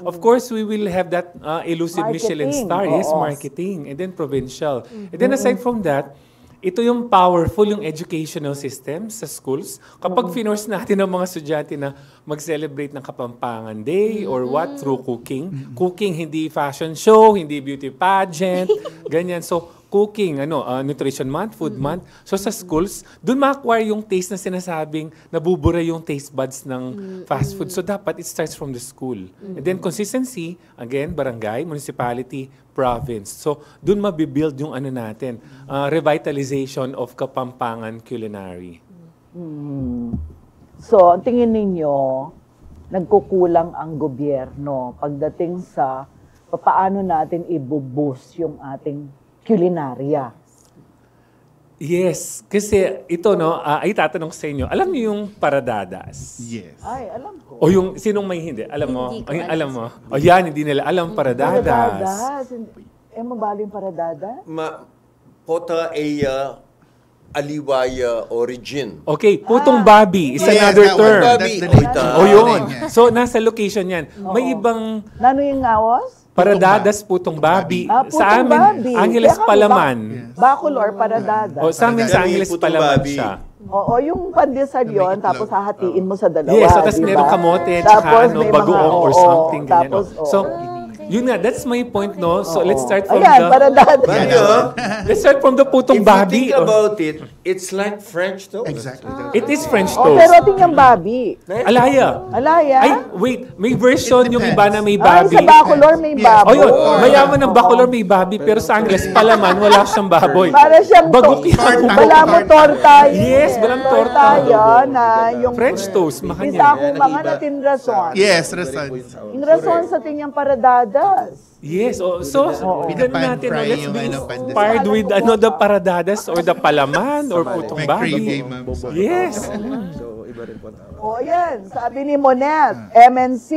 Of course, we will have that elusive Michelin star. Yes, marketing. And then provincial. And then aside from that, ito yung powerful yung educational system sa schools. Kapag finors natin ang mga estudyante na mag-celebrate ng Kapampangan Day or what, through cooking. Cooking, hindi fashion show, hindi beauty pageant, ganyan. So, cooking, nutrition month, food month. So sa schools, doon ma-acquire yung taste na sinasabing nabubura yung taste buds ng fast food. So dapat it starts from the school. And then consistency, again, barangay, municipality, province. So doon mabibuild yung natin, revitalization of Kapampangan culinary. So, ang tingin ninyo, nagkukulang ang gobyerno pagdating sa paano natin i-boost yung ating culinarya. Yes, kasi ito ay tatanong sa inyo. Alam niyo yung paradadas? Yes. Ay, alam ko. O yung sinong may hindi? Alam mo? Hindi ko Ay, alam. alam mo? O yan, hindi nila alam paradadas. Paradadas. Mabali yung paradadas? Pota aliwaya origin. Okay, putong babi is Yes, another that one. term. That's the Oy, name. ta- O yun. Yes. So, nasa location yan. May ibang Nano yung ngawas? paradadas putong babi. Putong Sa amin, babi. Angeles Kaya kami Palaman. Bacolor, paradadas. O, sa amin sa Ganun yung Angeles putong Palaman babi. siya. Oo, yung pandesal yun, tapos hahatiin mo sa dalawa. Yes, so tapos diba? merong kamote, tsaka Tapos may bagoong mga- or oo, something. Ganyan, tapos, So, oo. yun nga, that's my point, no? So, let's start from Ayan, the... paradadas. Let's start from the putong If you babi. think about it, it's like French toast. Exactly. It is French Oh, toast. pero tingnan babi. Alaya. Alaya? Ay, wait. May version It yung depends. iba na may Ay, babi. sa Bacolor may Yes. baboy. O yun, mayaman ng Bacolor may babi, pero sa Angeles Palaman, wala siyang baboy. Para siyang Bagok yan. Bala mo torta. Yes, balang torta. yan na yung French toast, isa makanya. akong mga natinrason. Yes, Rason. Yung rason sa tinyang paradadas. Yes, so ganun natin, Pan-fry let's yung be pandesal. inspired with the paradadas or the palaman or putong May babi. gravy, ma'am. Yes. So, iba rin po. O yan, sabi ni Monet, MNC.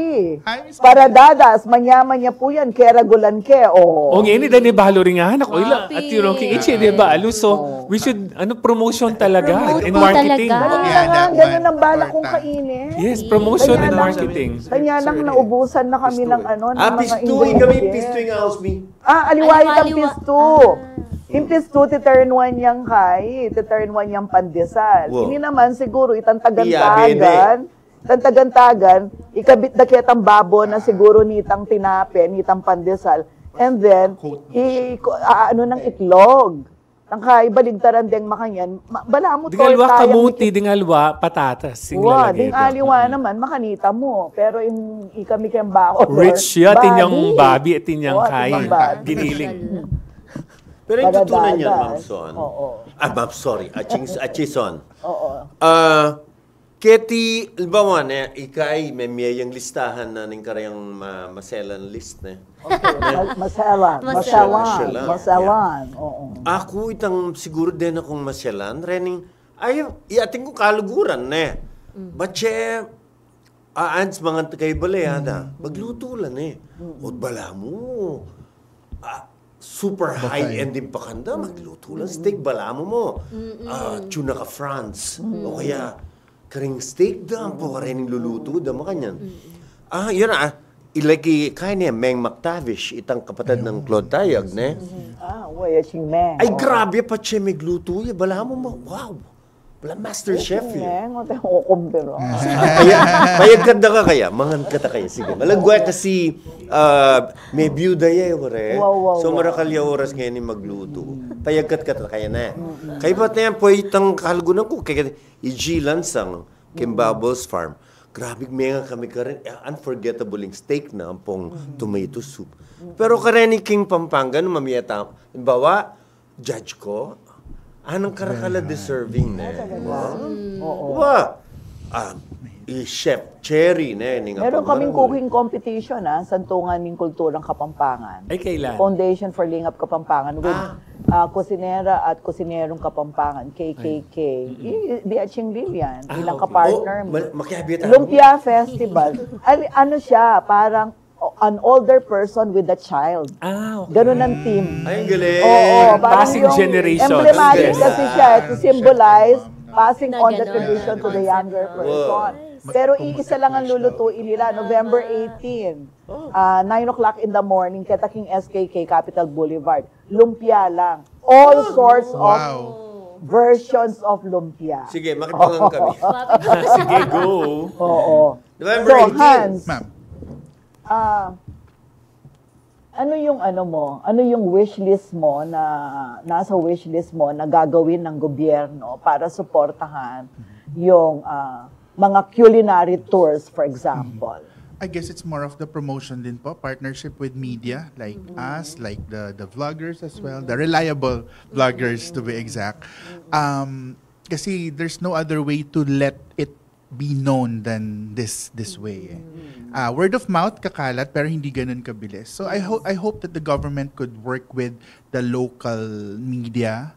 Hi, Miss Paradadas, manyaman niya po yan, kera gulan ke. O O, ngayon, dani balo rin nga, ako ila, Grabe. at yung king ichi, di ba, alo, so, we should, promotion talaga, Promote and po marketing. talaga. ganun Yeah, na nga, that ganun one. ang bala kong Torta. kainin. Yes, promotion Kaya and lang- marketing. Kanya lang naubusan na kami ng ano, ng mga Pistuin kami, ingredients. pistuin house me. Aliwayit ang Aliwa. pisto. Yung pisto, titurn one yang kay, titurn one yang pandesal. Wow. Ini naman siguro Iya, itantagan-tagan, ikabit na kitang babo na siguro nitang tinape, nitang pandesal, and then, ng itlog. Ang kay baligtaran ding makanyan, bala mo Dingalwa kamuti, dingalwa patatas. Sing Wa, lalagay ding doon. aliwa naman, makanita mo. Pero yung ikami kayang bako. Rich siya, tinyang babi at tinyang Oo, kay. tinyang babi. Giniling. Pero yung tutunan Paradadas. yan, Ma'am Son. Oo. Ma'am, sorry. Achison. Oo. Keti, albawa na, ikay, may miyayang listahan na ning karayang maselan list na. Masalan. Oo. Ako itang siguro din akong masyalan. Rening, iating ko kaluguran na. Bache, aans mga kay balayada. Magluto lang O bala mo. Super high-end din pa kanda. Magluto lang. Steak, bala mo. Tuna ka France. O kaya, karing steak da. Po karing luluto da. Makanyan. Yun ilagi kaya niya, Meng McTavish, itang kapatid ng Claude Tayag, ne? Waya sing Meng. Ay, grabe pa siya may gluto. Bala mo, wow. Bala master chef yun. Meng, o tayo kukumpiro. Payag ka ka kaya, mangan ka ta kaya. Sige, malagway kasi may byuda ware. Wow. So, marakalya oras ngayon ni magluto. Payag ka ta kaya na. Kaya ba't na yan po itang kalgunan ko? Kaya ijilan sang Kimbabos Farm. Grabe, may nga kami ka rin. Unforgettable yung steak na pong tomato soup. Pero kareni King Pampanga, no mamiyata, bawa, judge ko, anong karakala deserving na. Wow. Chef Cherry na. Meron kaming cooking competition, Santungan ng Kulturang Kapampangan. Ay, kailan? Foundation for Lingap Kapampangan with kusinera at kusinerong Kapampangan, KKK. Di Aching Lilian, ilang kapartner mo. Makihabit. Lumpia Festival. Ano siya, parang an older person with a child. Okay. Ganun ang team. Ay, ang galing. Oo, parang Passing yung generation. emblematic Yes. kasi siya to symbolize passing Na on the ganon. tradition to the younger person. Pero iisa lang ang lulutuin nila, November 18. 9 o'clock in the morning, Ketaking SKK, Capital Boulevard. Lumpia lang. All sorts of versions of lumpia. Sige, makipangang kami. Sige, go. Oo. November So, 18. Hans, Ma'am. ano yung wish list mo na nasa wish list mo na gagawin ng gobyerno para suportahan yung mga culinary tours, for example? I guess it's more of the promotion din po, partnership with media like us, like the vloggers as well, the reliable vloggers to be exact. Kasi there's no other way to let it be known than this way. Word of mouth kakalat pero hindi ganun kabilis. So I hope that the government could work with the local media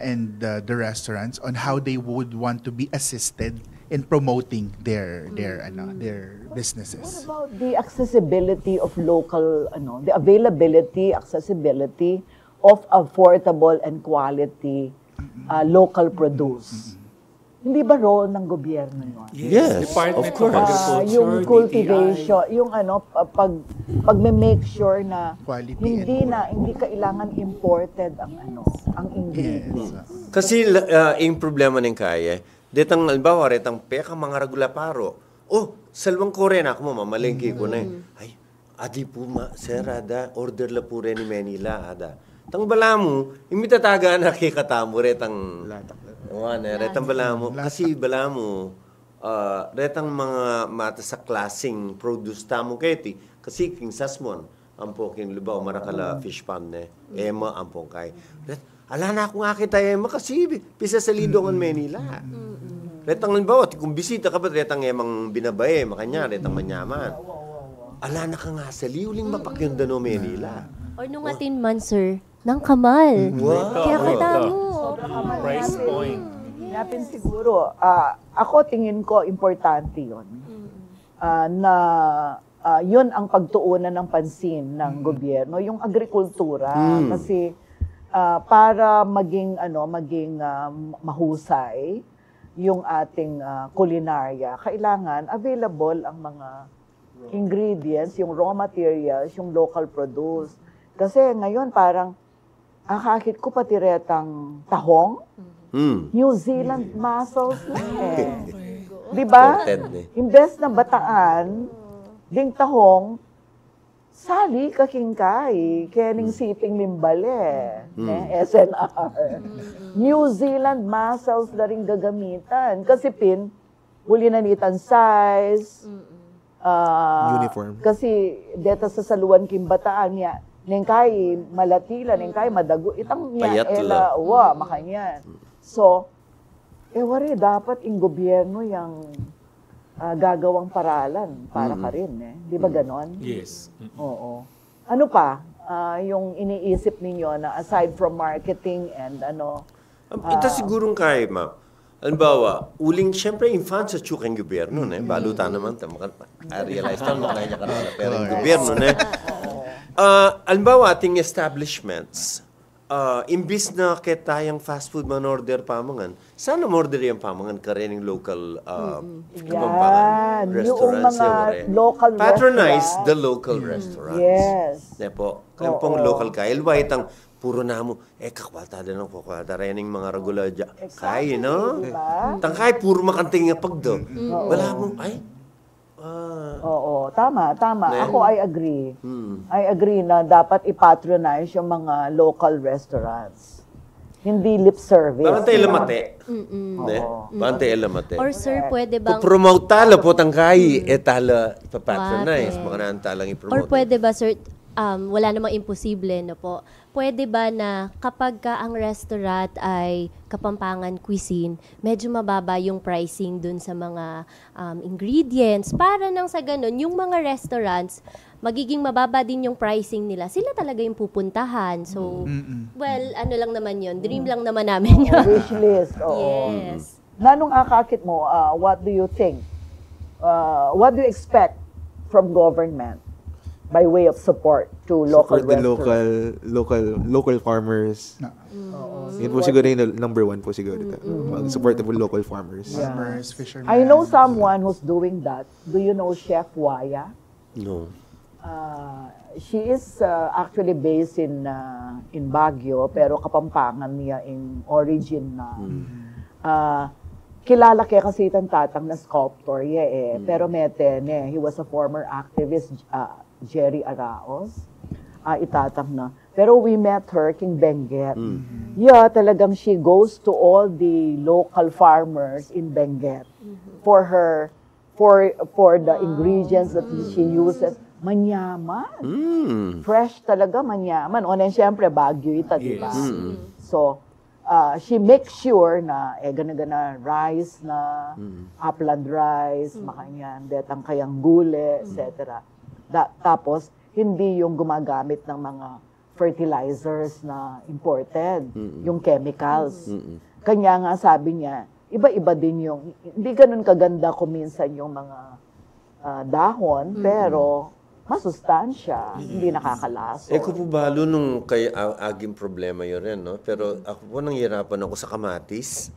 and the restaurants on how they would want to be assisted in promoting their businesses. What about the accessibility of local, the availability, accessibility of affordable and quality local produce? Hindi ba role ng gobyerno yun? Yes, Department of course. of Agriculture, Yung DTI. cultivation, yung pag-make sure na Quality hindi kailangan imported ang ingredients. Yes. Kasi yung problema ng kaya, detang albawa, retang peka mga regulaparo. Salwang kore na ako mamalengke ko na Ay, adi po sir, order la po rin ni Manila, Tang bala mo, imitataga na kikatamo, retang retang bala mo. Kasi bala mo, retang mga mata sa klaseng produce tamo keti. Kasi king sasmon, ang poking lubaw, marakala fish pond Ema, ang pongkay. Ala na ako nga kita Ema kasi pisa sa lidongan Manila. Retang limbawa, kung bisita ka ba, retang emang binabae, makanya, retang manyaman. Ala na ka nga sa liuling mapakyunda no Manila. Or nung atin man, sir, ng kamal. Wow. Kaya katamo. Price point. Yapin siguro, ako tingin ko importante yun. Yun ang pagtuunan ng pansin ng gobyerno, yung agrikultura. Kasi para maging mahusay yung ating kulinarya, kailangan available ang mga ingredients, yung raw materials, yung local produce. Kasi ngayon parang akakit ko pati retang tahong, New Zealand mussels na Di ba? Imbes na bataan, ding tahong, sali kakingkay, kening siping limbale, SNR. New Zealand mussels na rin gagamitan. Kasi huli na nitan size, Uniform. Kasi deta sa saluan kimbataan niya, nengkay malatila, nengkay madago, itang niya, Payat makanya. So, wari, dapat yung gobyerno yung gagawang paralan para ka rin. Di ba ganon? Yes. Oo. Ano pa yung iniisip ninyo na aside from marketing and Ito sigurong kaya, ma'am. Halimbawa, siyempre, infant sa tsukang gobyerno, balutan naman, realize naman, makanya ka naman, pero yung gobyerno, halimbawa, ating establishments, imbis na ketayang fast food man order pamangan, sana order yung pamangan ka rin yung local Yan, restaurants. yung mga local Patronize restaurants. the local restaurants. Yes. Nepo, kaya pong local ka. Ilwa itang puro na mo, kakwata din ang kakwata rin yung mga regular dyan. Kaya, no? Diba? Tangkay, puro makanting nga pagdo. Wala mo, Oo, tama. Ako, I agree. I agree na dapat ipatronize yung mga local restaurants. Hindi lip service. Parang tayo lamate. Parang tayo lamate. Or sir, pwede bang... Promote tala po tangkay, tala ipapatronize. Mga naan talang i-promote. Or pwede ba, sir, wala namang imposible, no po, pwede ba na kapag ka ang restaurant ay Kapampangan cuisine, medyo mababa yung pricing dun sa mga ingredients para nang sa ganun, yung mga restaurants, magiging mababa din yung pricing nila. Sila talaga yung pupuntahan. So, well, ano lang naman yun. Dream lang naman namin yun. Wish list. Oo. Yes. Nanong akakit mo, what do you think? What do you expect from government by way of support to local Support the restaurants? local farmers. Yun po siguro yung number one po siguro dito. Support the local farmers. Farmers, fishermen. I know someone who's doing that. Do you know Chef Waya? No. She is actually based in Baguio, pero Kapampangan niya in origin na. Kilala kaya kasi itang tatang na sculptor pero metene. He was a former activist, Jerry Araos. Itatang na. Pero we met her, King Benguet. Yeah, talagang she goes to all the local farmers in Benguet for the ingredients that she uses. Manyaman. Fresh talaga, manyaman. O na siyempre, Baguio ito, di ba? So, she makes sure na gana-gana rice na, upland rice, makanyan, detang kayang gule, etc. Tapos, hindi yung gumagamit ng mga fertilizers na imported, yung chemicals. Kanya nga sabi niya, iba-iba din yung, hindi ganun kaganda kuminsan yung mga dahon, pero masustansya, hindi nakakalaso. Ko po balo nung kay aging problema yun rin, no? Pero ako po nanghirapan ako sa kamatis.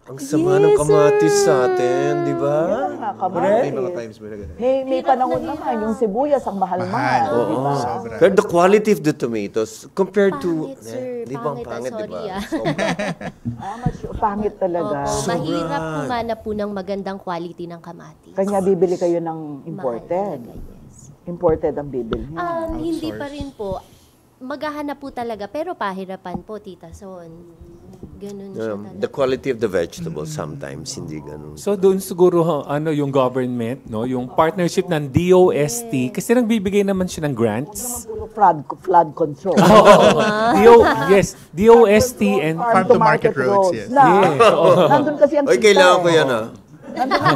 Ang sama ng kamatis sa atin, di ba? May mga times ba na ganun? May panahon naman, yung sibuyas ang mahal-mahal. Oo. Di ba? Pero the quality of the tomatoes compared to... Pangit, sir. Di ba ang pangit, di ba? Pangit talaga. Opo, mahirap pumanap po ng magandang quality ng kamatis. Kanya bibili kayo ng imported. Mahal talaga, yes. Imported ang bibili. Hindi pa rin po. Maghahanap po talaga, pero pahirapan po, Tita Son. Ganun siya talaga. The quality of the vegetables sometimes hindi ganun. So doon siguro yung government, no, yung partnership ng DOST kasi nagbibigay naman siya ng grants. Puro flood control. DOST and Farm to market roads, yes. Nandun kasi ang Oy, kita. kailangan ko yan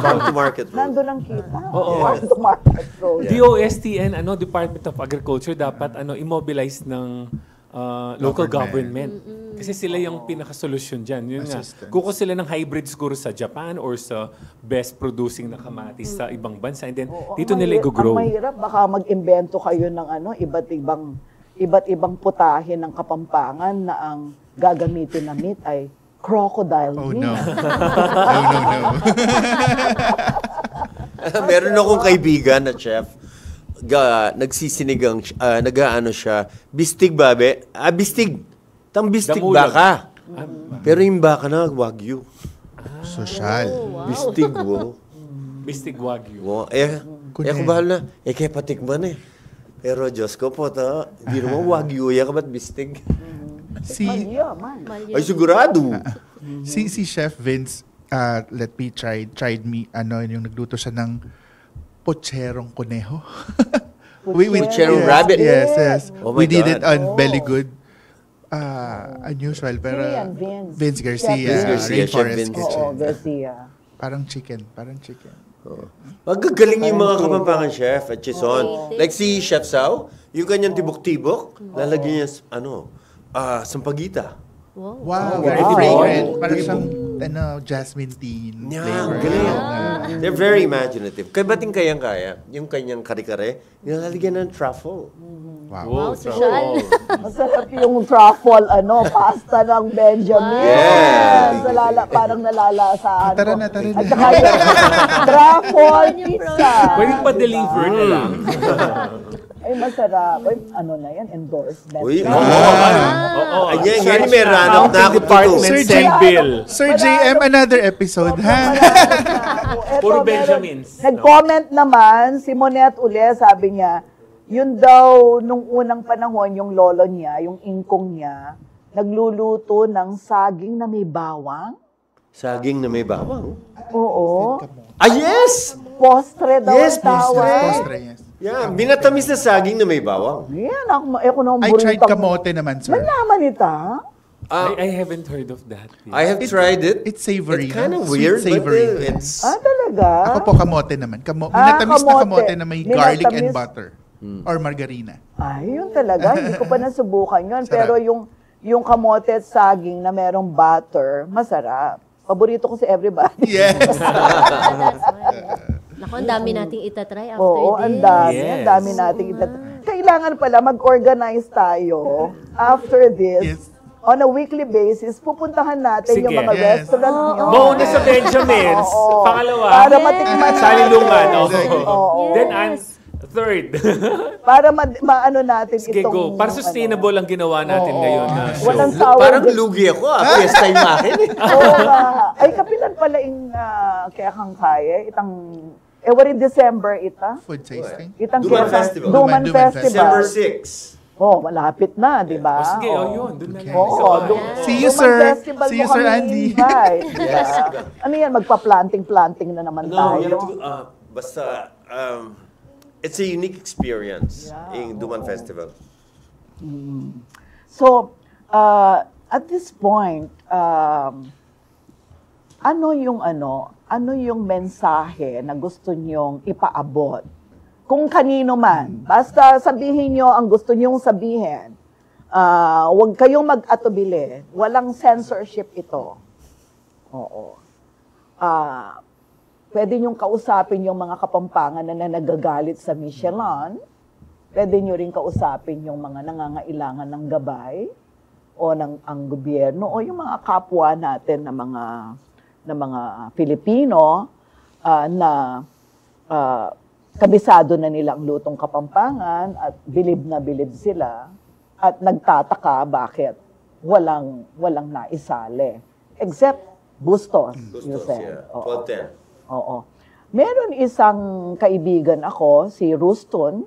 Farm to market road. Nandun ang kita. Farm to market road. DOST and Department of Agriculture dapat immobilize ng local government. Kasi sila yung pinaka-solusyon dyan. Yun nga. Kuko sila ng hybrid siguro sa Japan or sa best producing na kamatis sa ibang bansa. And then, dito nila i-grow. Ang mahirap, baka mag-imbento kayo ng iba't ibang putahe ng Kapampangan na ang gagamitin na meat ay crocodile meat. No. Meron akong kaibigan na chef. Nagsisinigang, nag-ano siya, bistig babe. Bistig. Bistig Damulag. baka. Pero yung baka na, wagyu. Social. Bistig, wow. Bistig Wagyu. Wow. Kung bahal na, kaya patikman Pero Diyos ko po, hindi naman wagyu, ka ba't bistig? Ay, sigurado. Si Chef Vince, tried me, yung nagluto siya ng pocherong conejo. Pocherong rabbit? Yes. Oh my We did God. it on Belly Good. Unusual, pero Vince Garcia, Chef Rainforest Vince. Kitchen. Oo, Garcia. Parang chicken. Magagaling yung mga Kapampangan chef at Chison. Like si Chef Sao, yung kanyang tibok-tibok, lalagyan niya, sampagita. Wow, very fragrant. Parang siyang jasmine tea flavor. Galing. They're very imaginative. Kaya bating kayang-kaya, yung kanyang kare-kare, nilalagyan ng truffle. Wow. Social. Masarap yung truffle, pasta ng Benjamin. Yeah. Parang nalalasahan. Tara na. At saka yung truffle pizza. Pwede pa deliver na lang. Ay, masarap. Ay, na yan? Endorsement. Uy, Ayan, may ranap na ako Department dito. send bill. Sir JM, another episode, ha? Puro Benjamins. Nag-comment naman, si Monette uli, sabi niya, yun daw, nung unang panahon, yung lolo niya, yung ingkong niya, nagluluto ng saging na may bawang. Saging na may bawang. Oo. Yes! Postre daw Yes, ang tawag. Postre, yes. Yeah, minatamis na saging na may bawang. Yan, ako naman I tried kamote naman, sir. Malaman ita. I haven't heard of that. I have tried it. It's savory. It's kind of Sweet weird, savory. but it's... Talaga? Ako po kamote naman. Minatamis na kamote na may garlic and Minatamis. butter. Or margarina. Ay, yun talaga. Hindi ko pa nasubukan yun. Sarap. Pero yung kamote at saging na merong butter, masarap. Paborito ko si everybody. Yes. Naku, ang dami nating itatry after Oo, this. ang dami. Yes. Ang dami nating Kailangan pala mag-organize tayo after this. Yes. On a weekly basis, pupuntahan natin yung Sige. mga Yes. restaurant nyo. Mauna sa Benjamins. Oo. Pangalawa. Para Yes. matikman Salilungan. natin. Oo. Then, third. Para maano natin Sige, itong... go. Para sustainable ang ginawa natin ngayon na show. Walang sour Parang grapes. lugi ako. Yes, time akin eh. Oo nga. Ay, kapilan pala kaya kang kaya. Itang, wari December ita. Food tasting. Itang Duman kaya- Festival. Duman Duman Festival. December 6. Oh, malapit na, di ba? Sige, yun. Doon na lang. Oo, See you, Duman sir. Festival See mo you, Sir kami Andy. invite, di ba? Ano yan, magpa-planting na naman No, you tayo. have to, basta, it's a unique experience in Duman Festival. So, at this point, ano yung mensahe na gusto nyong ipaabot? Kung kanino man, basta sabihin nyo ang gusto nyong sabihin. Huwag kayong mag-atubili. Walang censorship ito. Oo. Pwede nyong kausapin yung mga Kapampangan na nagagalit sa Michelin. Pwede nyo rin kausapin yung mga nangangailangan ng gabay o ang gobyerno o yung mga kapwa natin na mga Pilipino na kabisado na nila ang lutong Kapampangan at bilib na bilib sila at nagtataka bakit walang naisali. Except Bustos, you said. yeah. Oo. 12-10. Oo. Meron isang kaibigan ako, si Ruston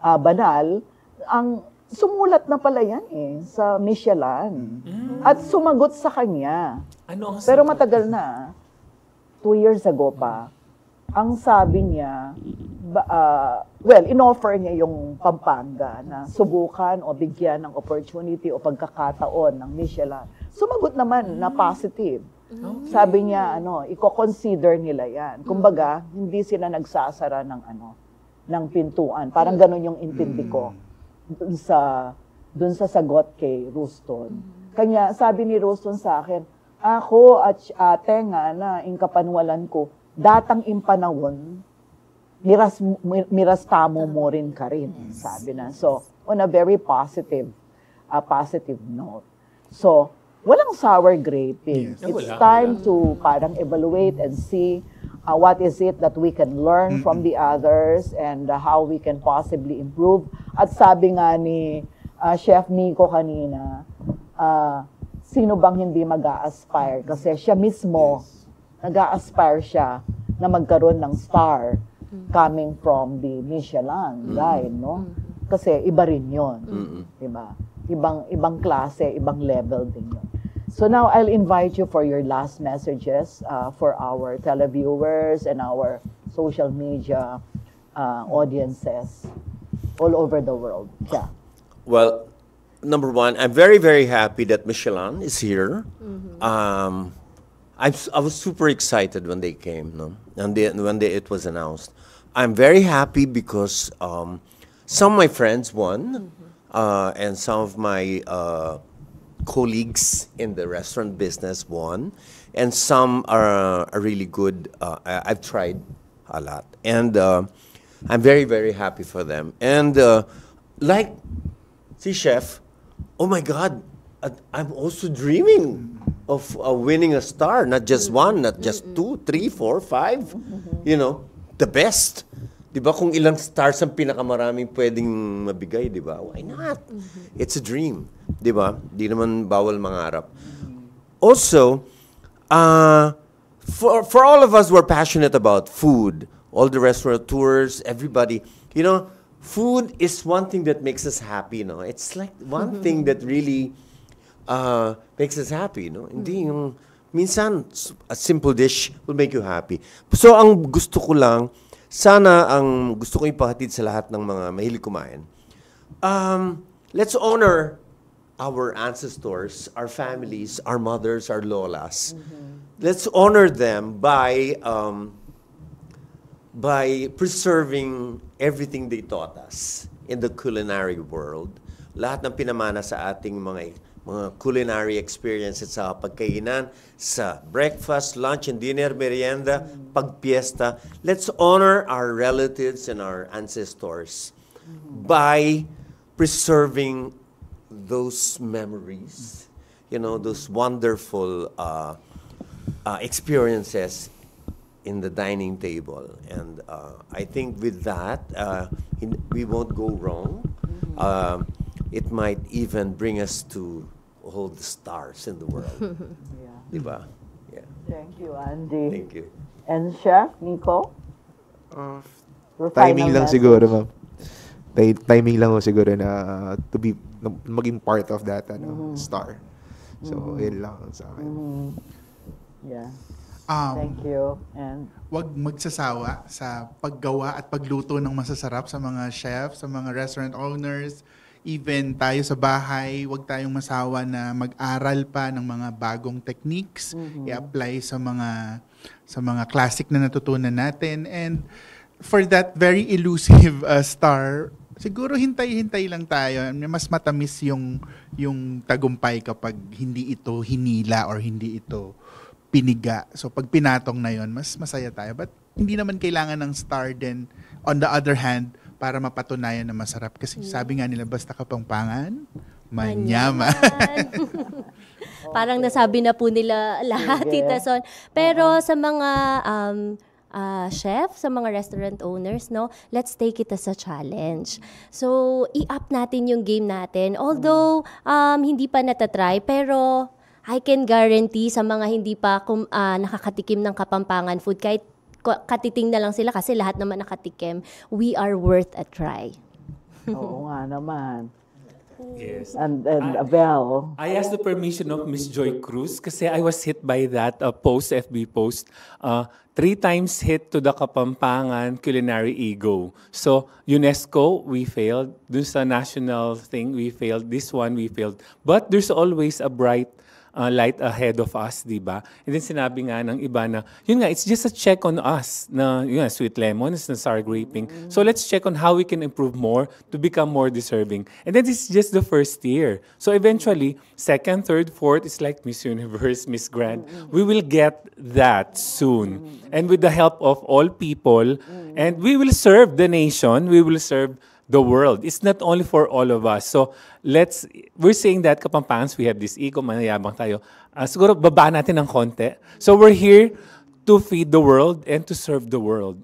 Banal, ang sumulat na pala yan sa Michelin. At sumagot sa kanya. Ano ang Pero matagal na, 2 years ago pa, ang sabi niya, inoffer niya yung Pampanga na subukan o bigyan ng opportunity o pagkakataon ng Michelin. Sumagot naman na positive. Sabi niya, i-consider nila yan. Kumbaga, hindi sila nagsasara ng pintuan. Parang ganun yung intindi ko dun sa sagot kay Ruston. Kanya, sabi ni Ruston sa akin, ako at ate nga na ingkapanwalan ko, datang impanawon, miras tamo mo rin ka rin, sabi na. So, on a very positive note. So, walang sour graping. Yes. It's time to parang evaluate and see what is it that we can learn from the others and how we can possibly improve. At sabi nga ni Chef Nico kanina, sino bang hindi mag-a-aspire? Kasi siya mismo, nag-a-aspire siya na magkaroon ng star coming from the Michelin line, no? Kasi iba rin yun. Diba? Ibang klase, ibang level din yun. So now I'll invite you for your last messages for our televiewers and our social media audiences all over the world. Yeah. Well, number one, I'm very, very happy that Michelin is here. I was super excited when they came, no? And when it was announced. I'm very happy because some of my friends won, and some of my colleagues in the restaurant business won, and some are really good. I've tried a lot, and I'm very, very happy for them. And like, see, Chef, oh my God, I'm also dreaming of winning a star, not just one, not just 2, 3, 4, 5. You know, the best. Di ba kung ilang stars ang pinakamaraming pwedeng mabigay, di ba? Why not? It's a dream. Di ba? Di naman bawal mangarap. Also, for all of us who are passionate about food, all the restaurateurs, everybody, you know, food is one thing that makes us happy, no? It's like one thing that really makes us happy, no? Hindi yung minsan a simple dish will make you happy. So ang gusto ko lang sana ang gusto ko ipahatid sa lahat ng mga mahilig kumain, let's honor our ancestors, our families, our mothers, our lolas. Let's honor them by preserving everything they taught us in the culinary world. Lahat ng pinamana sa ating mga culinary experiences sa pagkainan, sa breakfast, lunch, and dinner, merienda, pagpiesta. Let's honor our relatives and our ancestors by preserving those memories, those wonderful experiences in the dining table. And I think with that, we won't go wrong. It might even bring us to all the stars in the world. Diba? Yeah. Thank you, Andy. Thank you. And Chef, Nico? Your Timing final lang message. siguro, ma'am. Timing lang ho siguro na maging part of that star. So, yun lang sa akin. Yeah. Um, Thank you. And Wag magsasawa sa paggawa at pagluto ng masasarap sa mga chef, sa mga restaurant owners, even tayo sa bahay, wag tayong masawa na mag-aral pa ng mga bagong techniques, i-apply sa mga classic na natutunan natin. And for that very elusive star, siguro hintay-hintay lang tayo. Mas matamis yung tagumpay kapag hindi ito hinila or hindi ito piniga. So pag pinatong na yon, mas masaya tayo. But hindi naman kailangan ng star din. On the other hand, para mapatunayan na masarap. Kasi sabi nga nila, basta kapampangan, manyaman. Parang nasabi na po nila lahat, Sige. Tita Son. Pero sa mga chef, sa mga restaurant owners, no, let's take it as a challenge. So, i-up natin yung game natin. Although, hindi pa natatry, pero I can guarantee sa mga hindi pa nakakatikim ng Kapampangan food, kahit katiting na lang sila kasi lahat naman nakatikim, we are worth a try. oo nga naman. Yes. And Abel. I asked the permission of Miss Joy Cruz kasi I was hit by that FB post. 3 times hit to the Kapampangan culinary ego. So, UNESCO, we failed. Dun sa national thing, we failed. This one, we failed. But there's always a bright light ahead of us, di ba? And then sinabi nga ng iba na, yun nga, it's just a check on us na, yun nga, sweet lemons, na sour graping. So let's check on how we can improve more to become more deserving. And then this is just the first year. So eventually, second, third, fourth, is like Miss Universe, Miss Grand. We will get that soon. And with the help of all people, and we will serve the nation, we will serve the world. It's not only for all of us. So, we're saying that Kapampangans, we have this ego, manayabang tayo. Siguro, babaan natin ng konti. So, we're here to feed the world and to serve the world.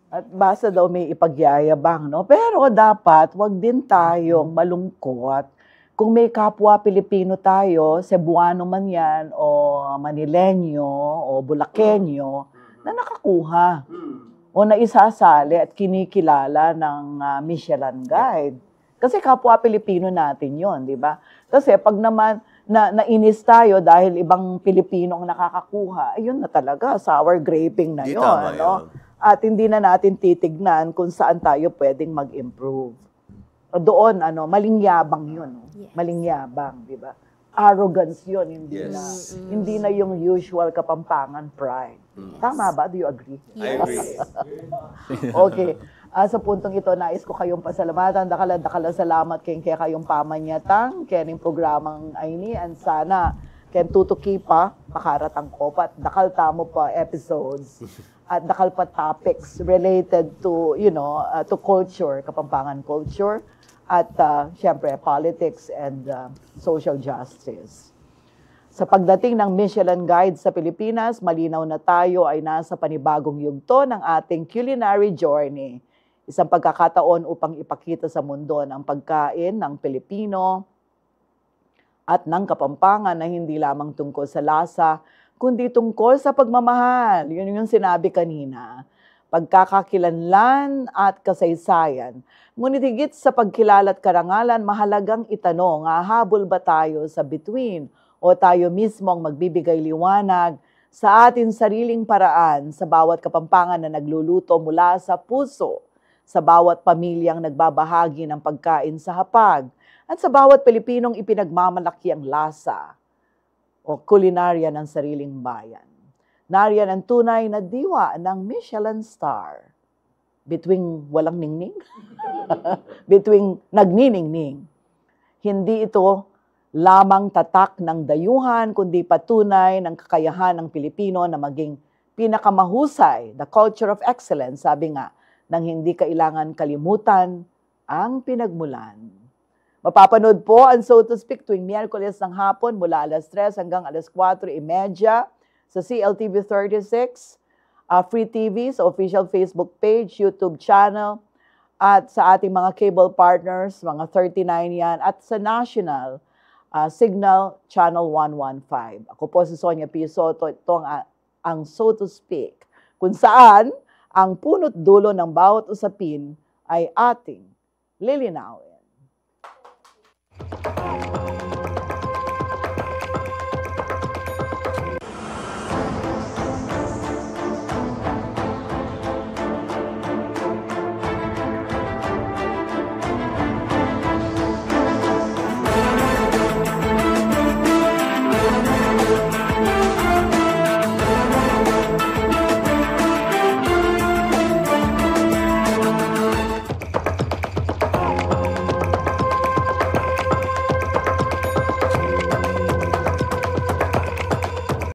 At basta daw may ipagyayabang, no? Pero dapat, wag din tayong malungkot. Kung may kapwa Pilipino tayo, Cebuano man yan, o Manileño, o Bulakenyo, na nakakuha. O na isasali at kinikilala ng Michelin Guide. Kasi kapwa Pilipino natin yon, di ba? Kasi pag naman nainis tayo dahil ibang Pilipino ang nakakakuha, ayun na talaga, sour graping na Di yon. tama No? yun. At hindi na natin titignan kung saan tayo pwedeng mag-improve. Doon, maling yabang yun. Yes. Maling yabang, di ba? Arrogance yun, Yes. hindi na yung usual Kapampangan pride. Tama ba? Do you agree? I agree. Okay. Sa puntong ito, nais ko kayong pasalamatan. Dakala salamat kay kayong pamanyatang, kening programang ayni, and sana ken tutuki pa, pakaratang ko pa, dakal tamo pa episodes, at dakal pa topics related to, to culture, Kapampangan culture, at syempre politics and social justice. Sa pagdating ng Michelin Guide sa Pilipinas, malinaw na tayo ay nasa panibagong yugto ng ating culinary journey. Isang pagkakataon upang ipakita sa mundo ang pagkain ng Pilipino at ng Kapampangan na hindi lamang tungkol sa lasa, kundi tungkol sa pagmamahal. Yun yung sinabi kanina. Pagkakakilanlan at kasaysayan. Ngunit higit sa pagkilala at karangalan, mahalagang itanong, habol ba tayo sa bituin o tayo mismo ang magbibigay liwanag sa ating sariling paraan, sa bawat Kapampangan na nagluluto mula sa puso, sa bawat pamilyang nagbabahagi ng pagkain sa hapag, at sa bawat Pilipinong ipinagmamalaki ang lasa o kulinarya ng sariling bayan. Nariyan ang tunay na diwa ng Michelin star. Between walang ningning, between nagniningning. Hindi ito lamang tatak ng dayuhan, kundi patunay ng kakayahan ng Pilipino na maging pinakamahusay, the culture of excellence, sabi nga, nang hindi kailangan kalimutan ang pinagmulan. Mapapanood po ang So to Speak tuwing Miyerkules ng hapon mula alas 3 hanggang alas 4:30 sa CLTV 36, Free TV sa official Facebook page, YouTube channel, at sa ating mga cable partners, mga 39 yan, at sa national Signal Channel 115. Ako po si Sonia P. Soto, ito ang So to Speak, kung saan ang punot dulo ng bawat usapin ay ating lilinawin.